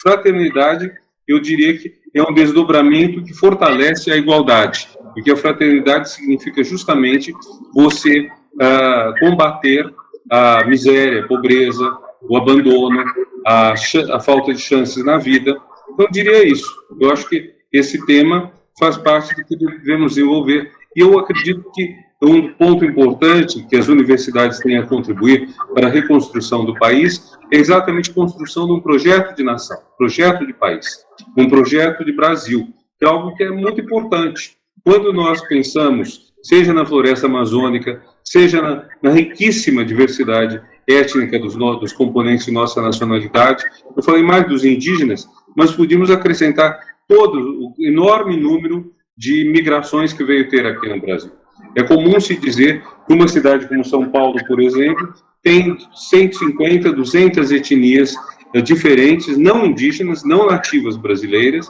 Fraternidade, eu diria que é um desdobramento que fortalece a igualdade, porque a fraternidade significa justamente você combater a miséria, a pobreza, o abandono, a falta de chances na vida. Então, eu diria isso. Eu acho que esse tema faz parte do que devemos desenvolver. E eu acredito que um ponto importante que as universidades têm a contribuir para a reconstrução do país é exatamente a construção de um projeto de nação, projeto de país, um projeto de Brasil, que é algo que é muito importante. Quando nós pensamos, seja na floresta amazônica, seja na riquíssima diversidade étnica dos componentes de nossa nacionalidade, eu falei mais dos indígenas, mas podíamos acrescentar todo o enorme número de migrações que veio ter aqui no Brasil. É comum se dizer que uma cidade como São Paulo, por exemplo, tem 150, 200 etnias diferentes, não indígenas, não nativas brasileiras,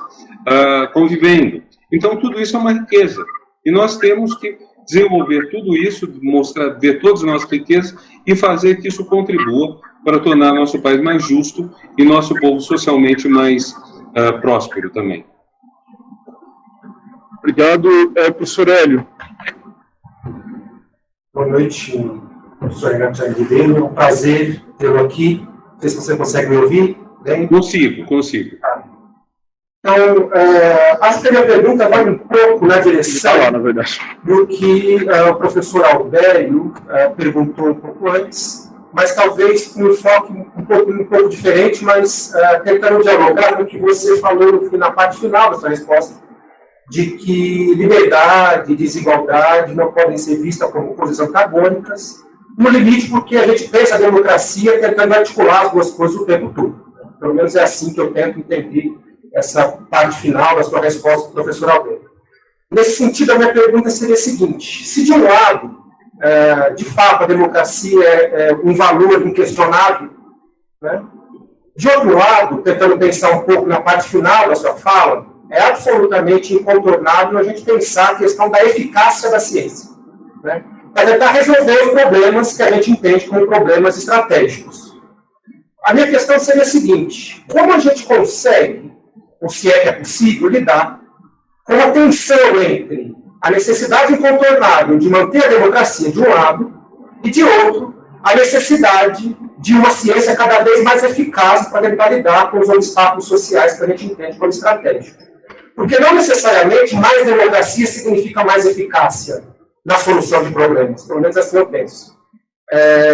convivendo. Então, tudo isso é uma riqueza. E nós temos que desenvolver tudo isso, ver todas as nossas riquezas e fazer que isso contribua para tornar nosso país mais justo e nosso povo socialmente mais próspero também. Obrigado, professor Hélio. Boa noite, professor Renato Ribeiro. É um prazer tê-lo aqui. Não sei se você consegue me ouvir bem. Consigo. Então, acho que a minha pergunta vai um pouco na direção do que o professor Albério perguntou um pouco antes, mas talvez com um foco um pouco diferente, mas tentando dialogar com o que você falou na parte final da sua resposta, de que liberdade e desigualdade não podem ser vistas como coisas antagônicas, no limite porque a gente pensa a democracia tentando articular as duas coisas o tempo todo. Pelo menos é assim que eu tento entender essa parte final da sua resposta, professor Alberto. Nesse sentido, a minha pergunta seria a seguinte: se de um lado, de fato, a democracia é um valor inquestionável, né? De outro lado, tentando pensar um pouco na parte final da sua fala, é absolutamente incontornável a gente pensar a questão da eficácia da ciência, né? Para tentar resolver os problemas que a gente entende como problemas estratégicos. A minha questão seria a seguinte: como a gente consegue, ou se é que é possível, lidar com a tensão entre a necessidade incontornável de manter a democracia de um lado e, de outro, a necessidade de uma ciência cada vez mais eficaz para tentar lidar com os obstáculos sociais que a gente entende como estratégicos. Porque não necessariamente mais democracia significa mais eficácia na solução de problemas, pelo menos assim eu penso.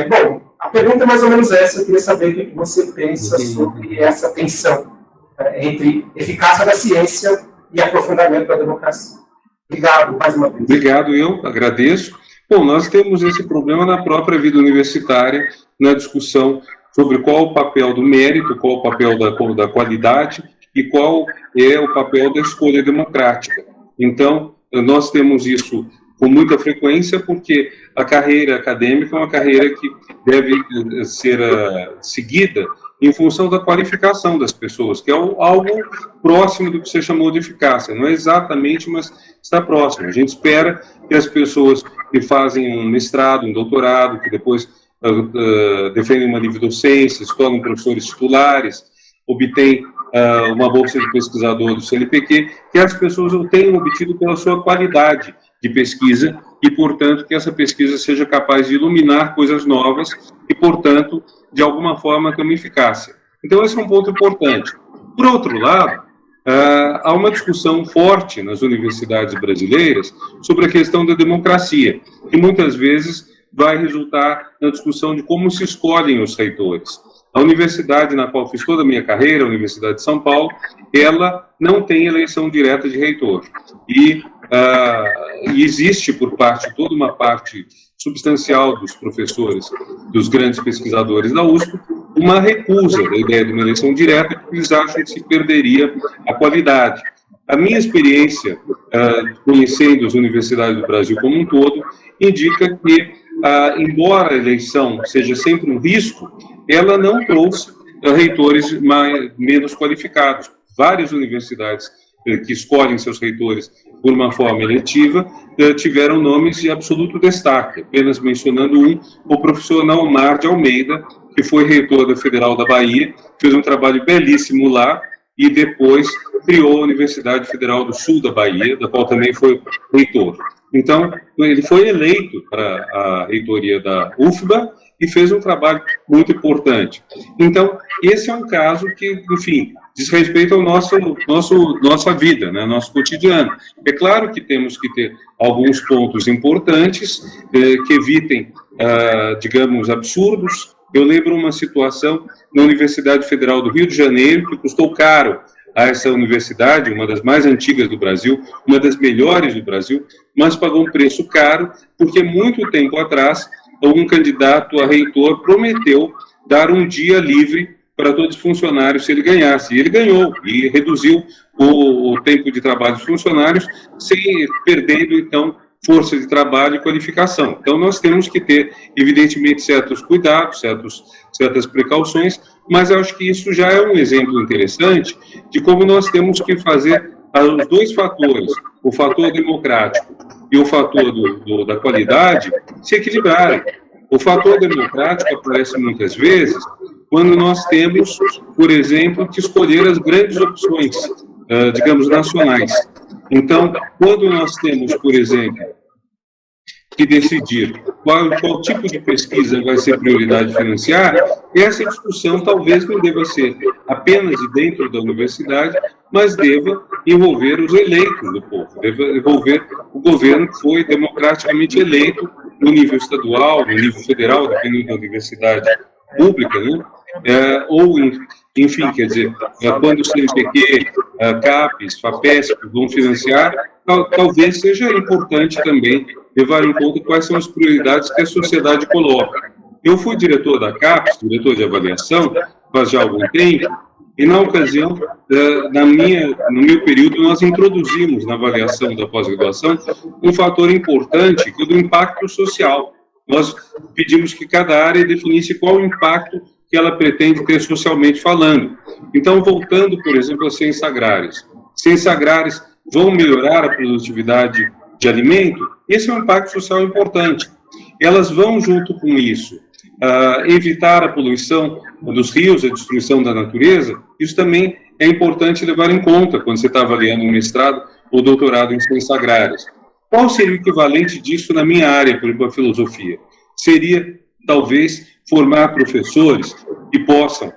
Bom, a pergunta é mais ou menos essa, eu queria saber o que você pensa sobre essa tensão entre eficácia da ciência e aprofundamento da democracia. Obrigado, mais uma vez. Obrigado, eu agradeço. Bom, nós temos esse problema na própria vida universitária, na discussão sobre qual o papel do mérito, qual o papel da qualidade e qual é o papel da escolha democrática. Então, nós temos isso com muita frequência, porque a carreira acadêmica é uma carreira que deve ser seguida em função da qualificação das pessoas, que é algo próximo do que você chamou de eficácia. Não é exatamente, mas está próximo. A gente espera que as pessoas que fazem um mestrado, um doutorado, que depois defendem uma livre docência, se tornam professores titulares, obtêm uma bolsa de pesquisador do CNPq, que as pessoas o tenham obtido pela sua qualidade de pesquisa e, portanto, que essa pesquisa seja capaz de iluminar coisas novas e, portanto, de alguma forma ter uma eficácia. Então, esse é um ponto importante. Por outro lado, há uma discussão forte nas universidades brasileiras sobre a questão da democracia, que muitas vezes vai resultar na discussão de como se escolhem os reitores. A universidade na qual fiz toda a minha carreira, a Universidade de São Paulo, ela não tem eleição direta de reitor. E existe por toda uma parte substancial dos professores, dos grandes pesquisadores da USP, uma recusa da ideia de uma eleição direta, porque eles acham que se perderia a qualidade. A minha experiência, conhecendo as universidades do Brasil como um todo, indica que, embora a eleição seja sempre um risco, ela não trouxe reitores menos qualificados. Várias universidades que escolhem seus reitores por uma forma eletiva tiveram nomes de absoluto destaque. Apenas mencionando um, o professor Naomar de Almeida, que foi reitor da Federal da Bahia, fez um trabalho belíssimo lá e depois criou a Universidade Federal do Sul da Bahia, da qual também foi reitor. Então, ele foi eleito para a reitoria da UFBA e fez um trabalho muito importante. Então, esse é um caso que, enfim, diz respeito ao nossa vida, né, nosso cotidiano. É claro que temos que ter alguns pontos importantes que evitem, digamos, absurdos. Eu lembro uma situação na Universidade Federal do Rio de Janeiro, que custou caro a essa universidade, uma das mais antigas do Brasil, uma das melhores do Brasil, mas pagou um preço caro, porque muito tempo atrás, um candidato a reitor prometeu dar um dia livre para todos os funcionários se ele ganhasse. E ele ganhou, e reduziu o tempo de trabalho dos funcionários, perdendo, então, força de trabalho e qualificação. Então, nós temos que ter, evidentemente, certos cuidados, certas precauções, mas eu acho que isso já é um exemplo interessante de como nós temos que fazer os dois fatores, o fator democrático e o fator da qualidade, se equilibrarem. O fator democrático aparece muitas vezes quando nós temos, por exemplo, que escolher as grandes opções, digamos, nacionais. Então, quando nós temos, por exemplo, que decidir qual tipo de pesquisa vai ser prioridade financiar, essa discussão talvez não deva ser apenas de dentro da universidade, mas deva envolver os eleitos do povo, deva envolver o governo que foi democraticamente eleito no nível estadual, no nível federal, dependendo da universidade pública, né? Ou, enfim, quer dizer, quando o CNPq CAPES, FAPESP vão financiar, talvez seja importante também levar em conta quais são as prioridades que a sociedade coloca. Eu fui diretor da CAPES, diretor de avaliação, faz já algum tempo, e na ocasião, no meu período, nós introduzimos na avaliação da pós-graduação um fator importante, que é o do impacto social. Nós pedimos que cada área definisse qual o impacto que ela pretende ter socialmente falando. Então, voltando, por exemplo, às ciências agrárias. Ciências agrárias vão melhorar a produtividade de alimento? Esse é um impacto social importante. Elas vão, junto com isso, evitar a poluição dos rios, a destruição da natureza. Isso também é importante levar em conta quando você está avaliando um mestrado ou doutorado em ciências agrárias. Qual seria o equivalente disso na minha área, por exemplo, a filosofia? Seria, talvez, formar professores que possam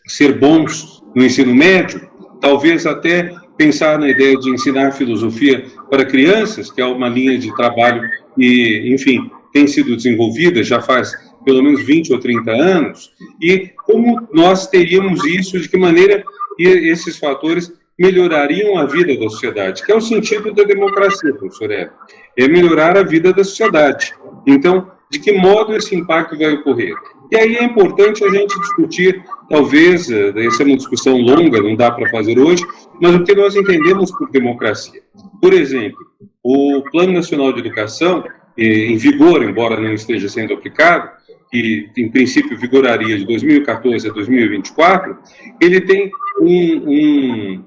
ser bons no ensino médio, talvez até pensar na ideia de ensinar filosofia para crianças, que é uma linha de trabalho que, enfim, tem sido desenvolvida já faz pelo menos 20 ou 30 anos, e como nós teríamos isso, de que maneira esses fatores melhorariam a vida da sociedade, que é o sentido da democracia, professor Hélio, é melhorar a vida da sociedade. Então, de que modo esse impacto vai ocorrer? E aí é importante a gente discutir, talvez, essa é uma discussão longa, não dá para fazer hoje, mas o que nós entendemos por democracia. Por exemplo, o Plano Nacional de Educação, em vigor, embora não esteja sendo aplicado, que em princípio vigoraria de 2014 a 2024, ele tem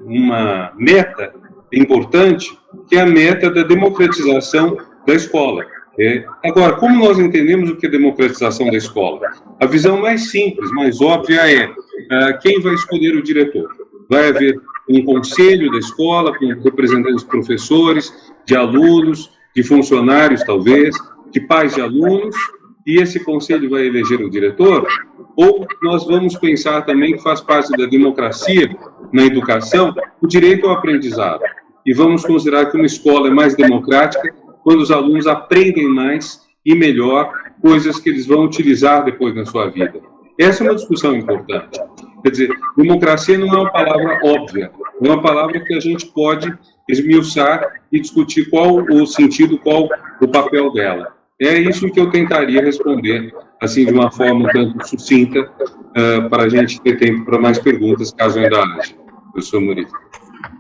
uma meta importante, que é a meta da democratização da escola. Agora, como nós entendemos o que é democratização da escola? A visão mais simples, mais óbvia é quem vai escolher o diretor. Vai haver um conselho da escola, com representantes de professores, de alunos, de funcionários, talvez, de pais de alunos, e esse conselho vai eleger o diretor? Ou nós vamos pensar também que faz parte da democracia na educação o direito ao aprendizado, e vamos considerar que uma escola é mais democrática quando os alunos aprendem mais e melhor coisas que eles vão utilizar depois na sua vida. Essa é uma discussão importante. Quer dizer, democracia não é uma palavra óbvia, é uma palavra que a gente pode esmiuçar e discutir qual o sentido, qual o papel dela. É isso que eu tentaria responder, assim, de uma forma um tanto sucinta, para a gente ter tempo para mais perguntas, caso ainda haja. Professor Murilo.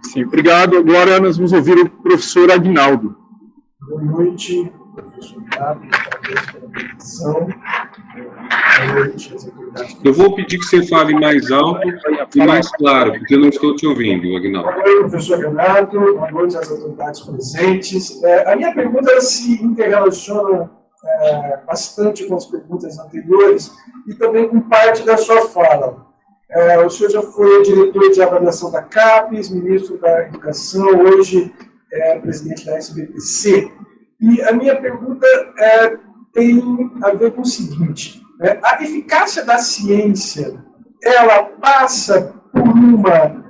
Sim, obrigado. Agora nós vamos ouvir o professor Aguinaldo. Boa noite, professor Gabi, parabéns pela apresentação. Boa noite às autoridades. Eu vou pedir que você fale mais alto e mais claro, porque eu não estou te ouvindo, Aguinaldo. Boa noite, professor Renato. Boa noite às autoridades presentes. A minha pergunta se interrelaciona bastante com as perguntas anteriores e também com parte da sua fala. O senhor já foi diretor de avaliação da CAPES, ministro da Educação, hoje é presidente da SBPC. E a minha pergunta tem a ver com o seguinte: a eficácia da ciência, ela passa por uma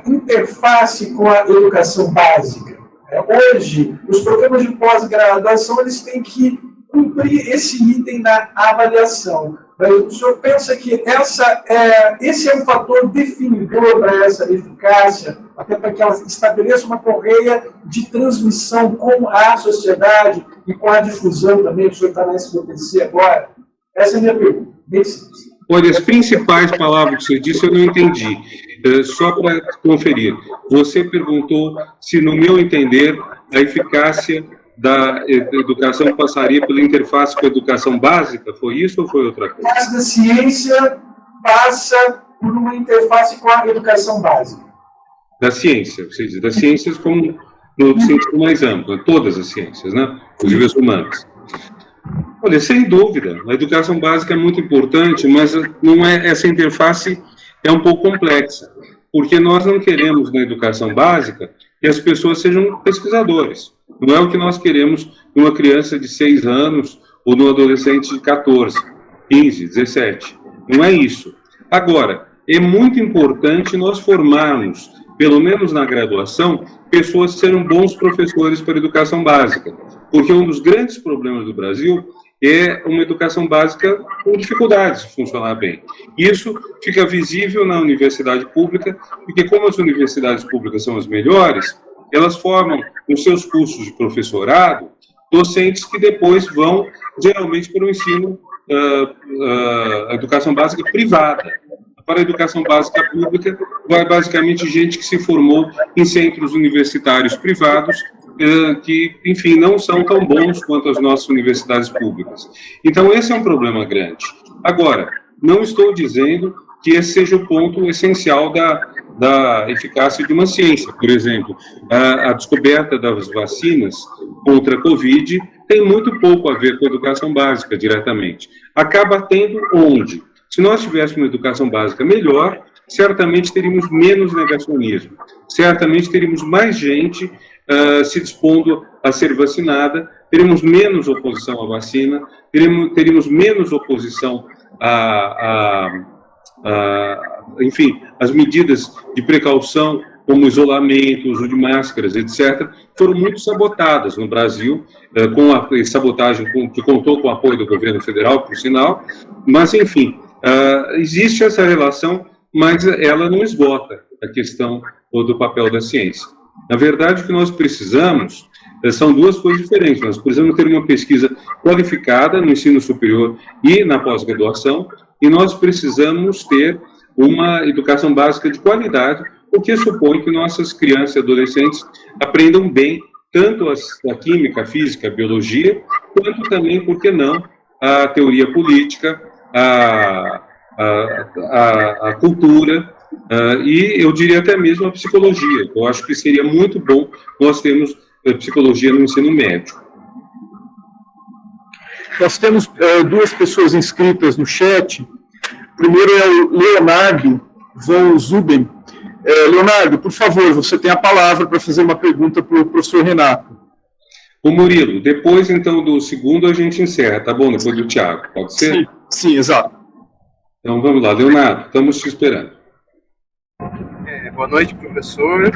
interface com a educação básica. Hoje, os programas de pós-graduação, eles têm que cumprir esse item na avaliação. Mas o senhor pensa que esse é um fator definidor para essa eficácia, até para que ela estabeleça uma correia de transmissão com a sociedade e com a difusão também? O senhor está na SBPC agora. Essa é a minha pergunta, bem simples. Olha, as principais palavras que você disse eu não entendi. Só para conferir, você perguntou se, no meu entender, a eficácia da educação passaria pela interface com a educação básica? Foi isso ou foi outra coisa? A eficácia da ciência passa por uma interface com a educação básica. Da ciência, você diz, das ciências como no sentido mais amplo, todas as ciências, né? Inclusive as humanas. Olha, sem dúvida, a educação básica é muito importante, mas não essa interface é um pouco complexa, porque nós não queremos na educação básica que as pessoas sejam pesquisadores. Não é o que nós queremos numa criança de 6 anos ou num adolescente de 14, 15, 17. Não é isso. Agora, é muito importante nós formarmos, pelo menos na graduação, pessoas que sejam bons professores para a educação básica. Porque um dos grandes problemas do Brasil é uma educação básica com dificuldades de funcionar bem. Isso fica visível na universidade pública, porque como as universidades públicas são as melhores, elas formam, nos seus cursos de professorado, docentes que depois vão, geralmente, para o ensino, a educação básica privada. Para a educação básica pública, vai basicamente gente que se formou em centros universitários privados, que, enfim, não são tão bons quanto as nossas universidades públicas. Então, esse é um problema grande. Agora, não estou dizendo que esse seja o ponto essencial da eficácia de uma ciência. Por exemplo, a descoberta das vacinas contra a Covid tem muito pouco a ver com a educação básica diretamente. Acaba tendo onde? Se nós tivéssemos uma educação básica melhor, certamente teríamos menos negacionismo, certamente teríamos mais gente se dispondo a ser vacinada, teríamos menos oposição à vacina, teríamos menos oposição enfim, as medidas de precaução, como isolamento, uso de máscaras, etc., foram muito sabotadas no Brasil, com a sabotagem que contou com o apoio do governo federal, por sinal, mas, enfim, existe essa relação, mas ela não esgota a questão do papel da ciência. Na verdade, o que nós precisamos são duas coisas diferentes. Nós precisamos ter uma pesquisa qualificada no ensino superior e na pós-graduação, e nós precisamos ter uma educação básica de qualidade, o que supõe que nossas crianças e adolescentes aprendam bem tanto a química, a física, a biologia, quanto também, por que não, a teoria política, a cultura, e eu diria até mesmo a psicologia. Eu acho que seria muito bom nós termos psicologia no ensino médio. Nós temos duas pessoas inscritas no chat. Primeiro é o Leonardo von Zuben. Leonardo, por favor, você tem a palavra para fazer uma pergunta para o professor Renato. O Murilo, depois, então, do segundo, a gente encerra, tá bom? Depois do Thiago, pode ser? Sim, exato. Então, vamos lá. Leonardo, estamos te esperando. Boa noite, professor.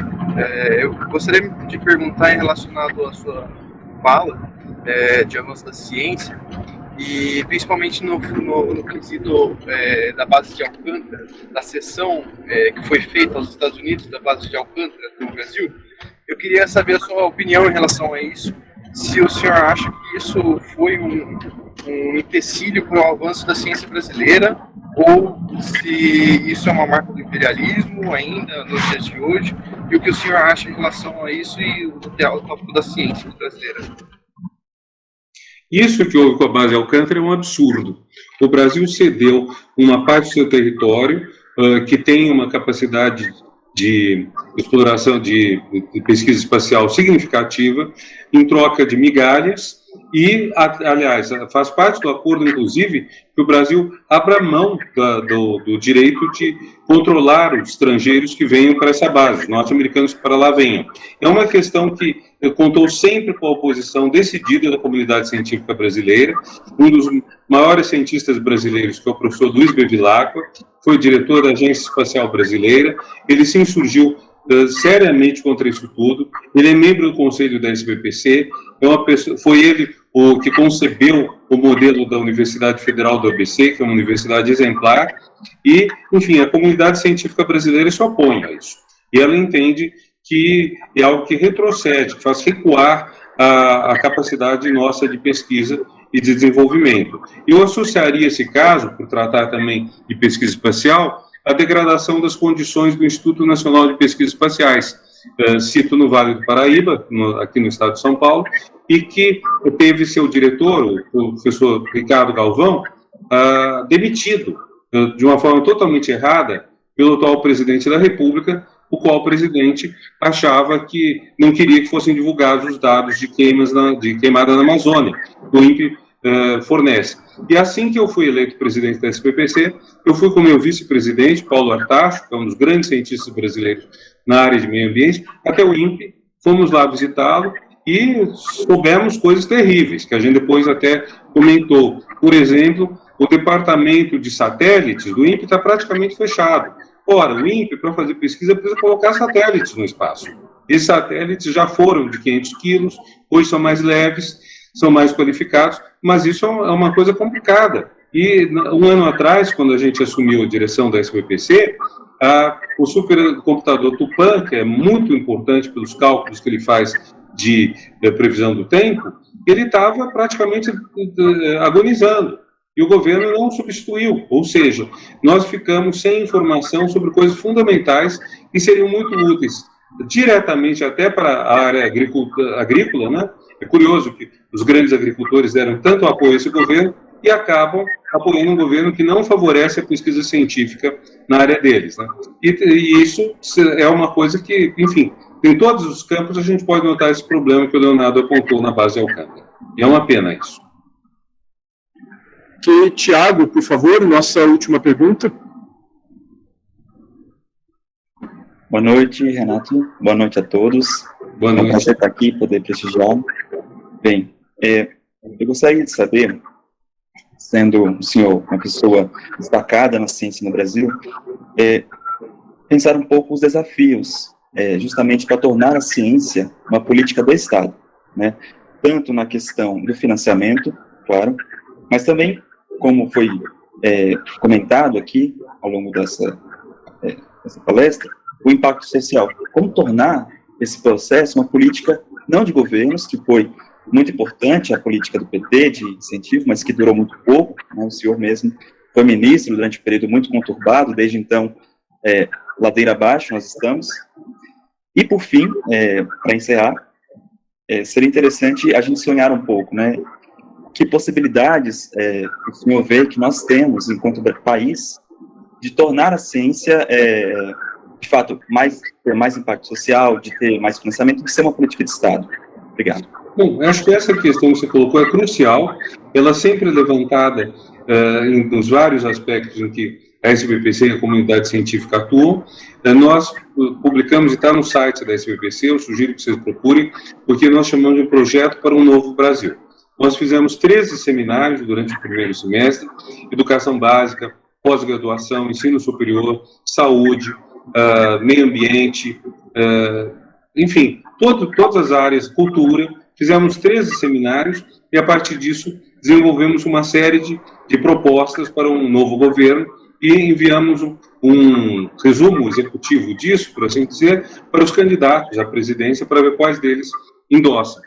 Eu gostaria de perguntar em relacionado à sua fala de avanço da ciência, e principalmente no quesito da base de Alcântara, da cessão que foi feita aos Estados Unidos da base de Alcântara no Brasil. Eu queria saber a sua opinião em relação a isso, se o senhor acha que isso foi um empecilho para o avanço da ciência brasileira, ou se isso é uma marca do imperialismo ainda nos dias de hoje, e o que o senhor acha em relação a isso e o tópico da ciência brasileira. Isso que houve com a base Alcântara é um absurdo. O Brasil cedeu uma parte do seu território que tem uma capacidade de exploração de pesquisa espacial significativa em troca de migalhas e, aliás, faz parte do acordo, inclusive, que o Brasil abra mão do direito de controlar os estrangeiros que venham para essa base, os norte-americanos que para lá venham. É uma questão que contou sempre com a oposição decidida da comunidade científica brasileira. Um dos maiores cientistas brasileiros, que é o professor Luiz Bevilacqua, foi diretor da Agência Espacial Brasileira. Ele se insurgiu seriamente contra isso tudo. Ele é membro do conselho da SBPC, foi ele o que concebeu o modelo da Universidade Federal do ABC, que é uma universidade exemplar, e, enfim, a comunidade científica brasileira se opõe a isso. E ela entende que é algo que retrocede, que faz recuar a capacidade nossa de pesquisa e de desenvolvimento. Eu associaria esse caso, por tratar também de pesquisa espacial, à degradação das condições do Instituto Nacional de Pesquisas Espaciais. Cito no Vale do Paraíba, aqui no estado de São Paulo, e que teve seu diretor, o professor Ricardo Galvão, demitido de uma forma totalmente errada pelo atual presidente da República, o qual o presidente achava que não queria que fossem divulgados os dados de queimada na Amazônia, que o INPE fornece. E assim que eu fui eleito presidente da SBPC, eu fui com meu vice-presidente, Paulo Artacho, que é um dos grandes cientistas brasileiros na área de meio ambiente, até o INPE, fomos lá visitá-lo e soubemos coisas terríveis, que a gente depois até comentou. Por exemplo, o departamento de satélites do INPE está praticamente fechado. Ora, o INPE, para fazer pesquisa, precisa colocar satélites no espaço. Esses satélites já foram de 500 quilos, hoje são mais leves, são mais qualificados, mas isso é uma coisa complicada. E um ano atrás, quando a gente assumiu a direção da SBPC, o supercomputador Tupã, que é muito importante pelos cálculos que ele faz de previsão do tempo, ele estava praticamente agonizando. E o governo não substituiu, ou seja, nós ficamos sem informação sobre coisas fundamentais que seriam muito úteis, diretamente até para a área agrícola, né? É curioso que os grandes agricultores deram tanto apoio a esse governo e acabam apoiando um governo que não favorece a pesquisa científica na área deles, né? E isso é uma coisa que, enfim, em todos os campos a gente pode notar esse problema que o Leonardo apontou na base de Alcântara. E é uma pena isso. Ok, Tiago, por favor, nossa última pergunta. Boa noite, Renato. Boa noite a todos. Boa noite. É um prazer estar aqui, poder prestigiar. Bem, eu gostaria de saber, sendo o senhor uma pessoa destacada na ciência no Brasil, pensar um pouco os desafios, justamente para tornar a ciência uma política do Estado, né? Tanto na questão do financiamento, claro, mas também, como foi comentado aqui ao longo dessa palestra, o impacto social. Como tornar esse processo uma política não de governos, que foi muito importante a política do PT de incentivo, mas que durou muito pouco, né? O senhor mesmo foi ministro durante um período muito conturbado, desde então, ladeira abaixo nós estamos. E, por fim, para encerrar, seria interessante a gente sonhar um pouco, né? Que possibilidades o senhor vê que nós temos, enquanto país, de tornar a ciência, de fato, ter mais impacto social, de ter mais financiamento, de ser uma política de Estado? Obrigado. Bom, acho que essa questão que você colocou é crucial, ela sempre é levantada nos vários aspectos em que a SBPC e a comunidade científica atuam. Nós publicamos, e está no site da SBPC, eu sugiro que vocês procurem, porque nós chamamos de Projeto para um Novo Brasil. Nós fizemos 13 seminários durante o primeiro semestre: educação básica, pós-graduação, ensino superior, saúde, meio ambiente, enfim, todas as áreas, cultura. Fizemos 13 seminários e, a partir disso, desenvolvemos uma série de propostas para um novo governo e enviamos um resumo executivo disso, por assim dizer, para os candidatos à presidência, para ver quais deles endossam.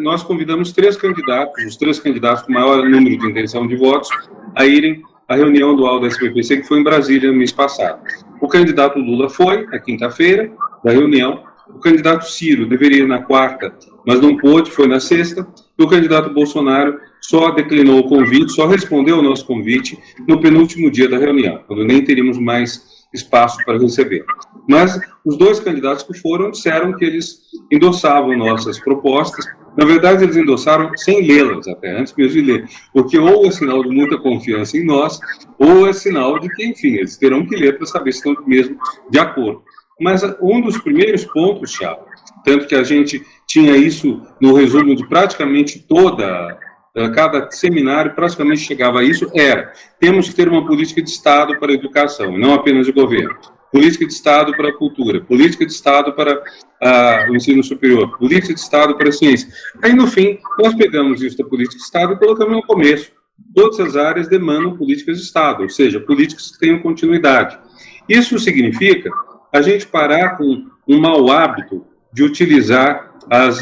Nós convidamos 3 candidatos, os 3 candidatos com maior número de intenção de votos, a irem à reunião anual da SBPC, que foi em Brasília no mês passado. O candidato Lula foi, na quinta-feira, da reunião. O candidato Ciro deveria ir na quarta, mas não pôde, foi na sexta. E o candidato Bolsonaro só declinou o convite, só respondeu ao nosso convite no penúltimo dia da reunião, quando nem teríamos mais espaço para receber. Mas os 2 candidatos que foram disseram que eles endossavam nossas propostas. Na verdade, eles endossaram sem lê-las, até antes mesmo de ler, porque ou é sinal de muita confiança em nós, ou é sinal de que, enfim, eles terão que ler para saber se estão mesmo de acordo. Mas um dos primeiros pontos, Thiago, tanto que a gente tinha isso no resumo de praticamente cada seminário praticamente chegava a isso, temos que ter uma política de Estado para a educação, não apenas de governo. Política de Estado para a cultura, política de Estado para o ensino superior, política de Estado para a ciência. Aí, no fim, nós pegamos isso da política de Estado e colocamos no começo. Todas as áreas demandam políticas de Estado, ou seja, políticas que tenham continuidade. Isso significa a gente parar com um mau hábito de utilizar as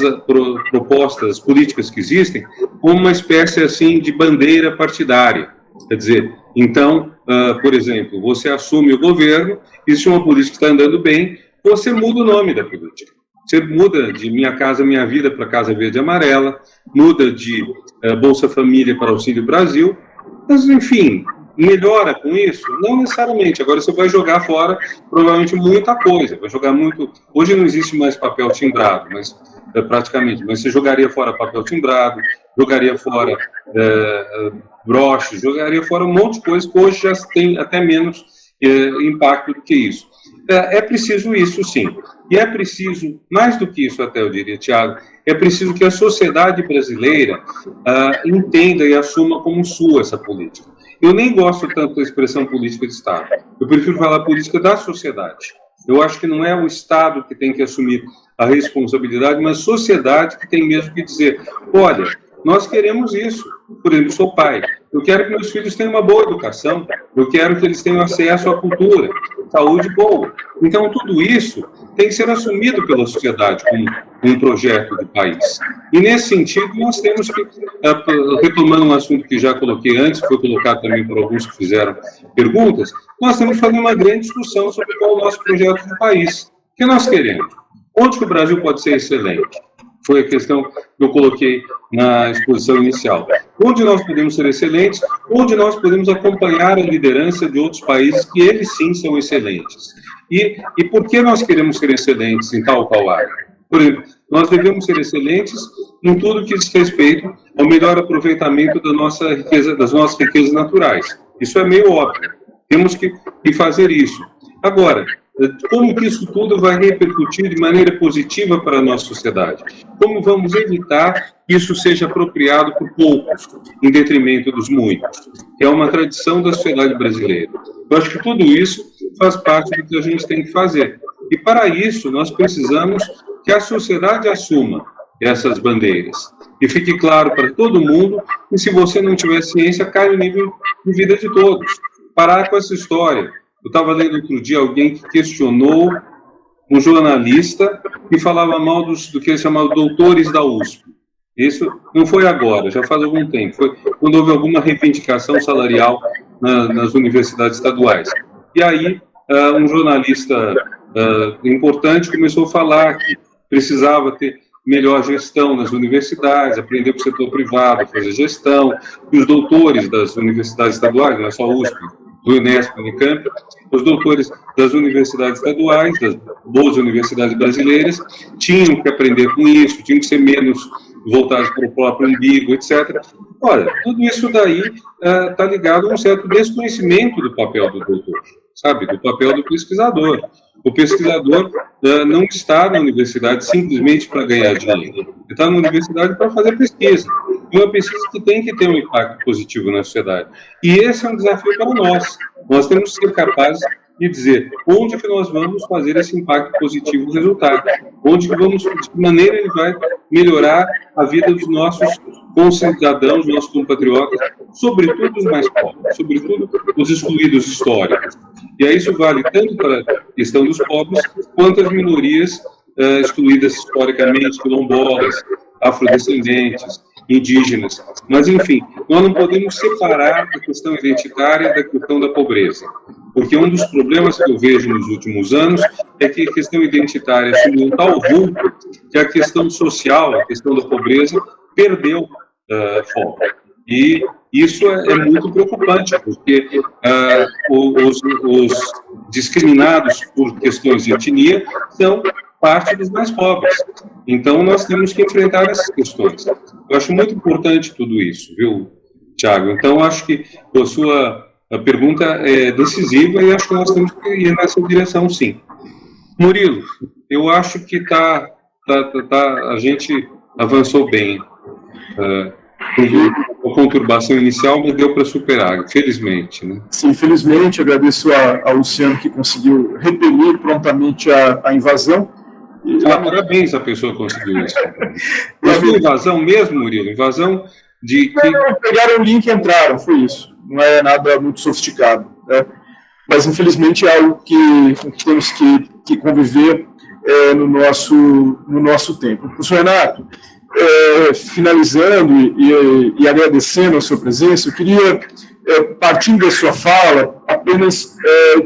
propostas políticas que existem como uma espécie assim de bandeira partidária. Quer dizer, então, por exemplo, você assume o governo, existe uma política que está andando bem, você muda o nome da política. Você muda de Minha Casa Minha Vida para Casa Verde e Amarela, muda de Bolsa Família para Auxílio Brasil, mas, enfim, melhora com isso? Não necessariamente. Agora você vai jogar fora, provavelmente, muita coisa. Vai jogar muito... Hoje não existe mais papel timbrado, mas praticamente. Mas você jogaria fora papel timbrado, jogaria fora broches, jogaria fora um monte de coisa que hoje já tem até menos impacto do que isso. É preciso isso, sim. E é preciso, mais do que isso até, eu diria, Tiago, é preciso que a sociedade brasileira entenda e assuma como sua essa política. Eu nem gosto tanto da expressão política de Estado. Eu prefiro falar política da sociedade. Eu acho que não é o Estado que tem que assumir a responsabilidade, mas a sociedade que tem mesmo que dizer, olha, Nós queremos isso. Por exemplo, sou pai. Eu quero que meus filhos tenham uma boa educação. Eu quero que eles tenham acesso à cultura, saúde boa. Então, tudo isso tem que ser assumido pela sociedade como um projeto do país. E, nesse sentido, nós temos que, retomando um assunto que já coloquei antes, foi colocado também por alguns que fizeram perguntas, nós temos que fazer uma grande discussão sobre qual é o nosso projeto de país. O que nós queremos? Onde que o Brasil pode ser excelente? Foi a questão que eu coloquei na exposição inicial. Onde nós podemos ser excelentes, onde nós podemos acompanhar a liderança de outros países que eles sim são excelentes. E por que nós queremos ser excelentes em tal qual área? Por exemplo, nós devemos ser excelentes em tudo que diz respeito ao melhor aproveitamento da nossa riqueza, das nossas riquezas naturais. Isso é meio óbvio. Temos que fazer isso. Agora, como que isso tudo vai repercutir de maneira positiva para a nossa sociedade? Como vamos evitar que isso seja apropriado por poucos, em detrimento dos muitos? É uma tradição da sociedade brasileira. Eu acho que tudo isso faz parte do que a gente tem que fazer. E para isso, nós precisamos que a sociedade assuma essas bandeiras. E fique claro para todo mundo que se você não tiver ciência, cai o nível de vida de todos. Parar com essa história. Eu estava lendo outro dia alguém que questionou um jornalista que falava mal do que eles chamavam doutores da USP. Isso não foi agora, já faz algum tempo. Foi quando houve alguma reivindicação salarial nas universidades estaduais. E aí, um jornalista importante começou a falar que precisava ter melhor gestão nas universidades, aprender com o setor privado, fazer gestão, e os doutores das universidades estaduais, não é só a USP, do Unesp, Unicamp, os doutores das universidades estaduais, das boas universidades brasileiras, tinham que aprender com isso, tinham que ser menos voltados para o próprio umbigo, etc. Olha, tudo isso daí está ligado a um certo desconhecimento do papel do doutor, sabe, do papel do pesquisador. O pesquisador não está na universidade simplesmente para ganhar dinheiro, ele está na universidade para fazer pesquisa. Uma pesquisa que tem que ter um impacto positivo na sociedade. E esse é um desafio para nós. Nós temos que ser capazes de dizer onde que nós vamos fazer esse impacto positivo resultado, onde que vamos, de que maneira ele vai melhorar a vida dos nossos concidadãos, nossos compatriotas, sobretudo os mais pobres, sobretudo os excluídos históricos. E aí isso vale tanto para a questão dos pobres, quanto as minorias excluídas historicamente, quilombolas, afrodescendentes, indígenas. Mas, enfim, nós não podemos separar a questão identitária da questão da pobreza. Porque um dos problemas que eu vejo nos últimos anos é que a questão identitária assumiu um tal vulto que a questão social, a questão da pobreza, perdeu foco. E isso é muito preocupante, porque os discriminados por questões de etnia são parte dos mais pobres. Então, nós temos que enfrentar essas questões. Eu acho muito importante tudo isso, viu, Thiago? Então, acho que a sua pergunta é decisiva e acho que nós temos que ir nessa direção, sim. Murilo, eu acho que a gente avançou bem. A conturbação inicial, mas deu para superar, felizmente. Né? Sim, felizmente. Agradeço a Luciano que conseguiu repelir prontamente a invasão. Parabéns à pessoa que conseguiu isso. Mas foi invasão mesmo, Murilo? Invasão de que... Não, pegaram o link e entraram, foi isso. Não é nada muito sofisticado. Né? Mas, infelizmente, é algo que temos que conviver no nosso tempo. Professor Renato, finalizando e agradecendo a sua presença, eu queria, partindo da sua fala, apenas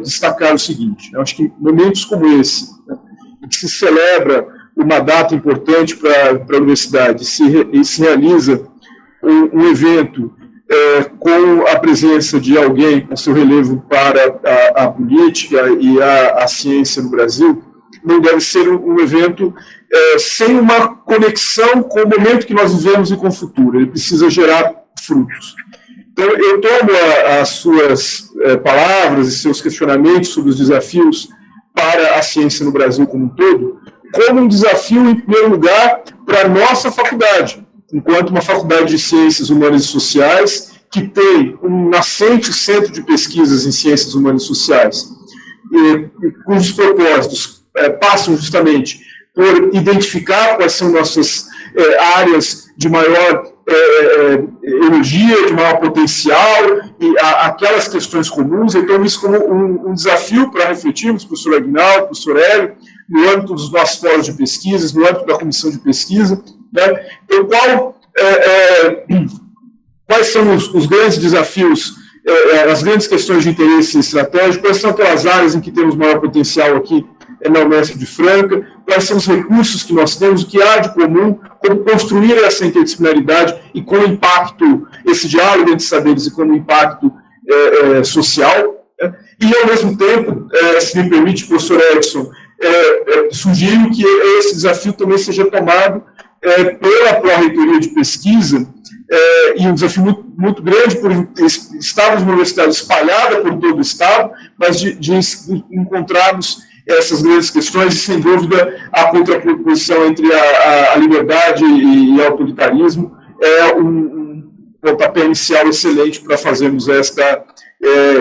destacar o seguinte. Eu acho que momentos como esse, né, em que se celebra uma data importante para a universidade e se realiza um evento com a presença de alguém com seu relevo para a política e a ciência no Brasil, não deve ser um evento sem uma conexão com o momento que nós vivemos e com o futuro. Ele precisa gerar frutos. Então, eu tomo as suas palavras e seus questionamentos sobre os desafios para a ciência no Brasil como um todo, como um desafio, em primeiro lugar, para a nossa faculdade, enquanto uma faculdade de ciências humanas e sociais, que tem um nascente centro de pesquisas em ciências humanas e sociais, cujos propósitos passam justamente por identificar quais são nossas áreas de maior energia, de maior potencial, e aquelas questões comuns. Então, isso como um desafio para refletirmos, professor Aguinaldo, professor Hélio, no âmbito dos nossos fóruns de pesquisas, no âmbito da comissão de pesquisa, né? Então, quais são os grandes desafios, as grandes questões de interesse estratégico, quais são aquelas áreas em que temos maior potencial aqui na Unesp de Franca, quais são os recursos que nós temos, o que há de comum, como construir essa interdisciplinaridade e como impacto, esse diálogo entre saberes e como impacto social, né? E, ao mesmo tempo, se me permite, professor Edson, sugiro que esse desafio também seja tomado pela Pró-Reitoria de Pesquisa, e um desafio muito grande por estarmos numa universidade espalhada por todo o Estado, mas de encontrarmos essas grandes questões, e, sem dúvida, a contraposição entre a liberdade e autoritarismo é um pontapé inicial excelente para fazermos esta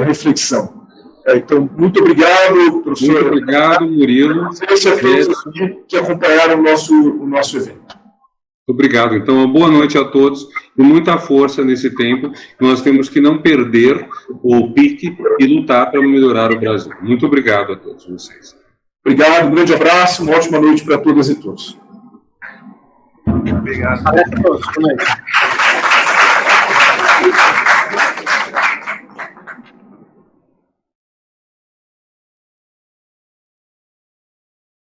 reflexão. Então, muito obrigado, professor. Muito obrigado, Murilo. A todos que acompanharam o nosso evento. Obrigado. Então, uma boa noite a todos e muita força nesse tempo. Nós temos que não perder o pique e lutar para melhorar o Brasil. Muito obrigado a todos vocês. Obrigado, um grande abraço, uma ótima noite para todas e todos. Obrigado. Abraço a todos. Boa noite.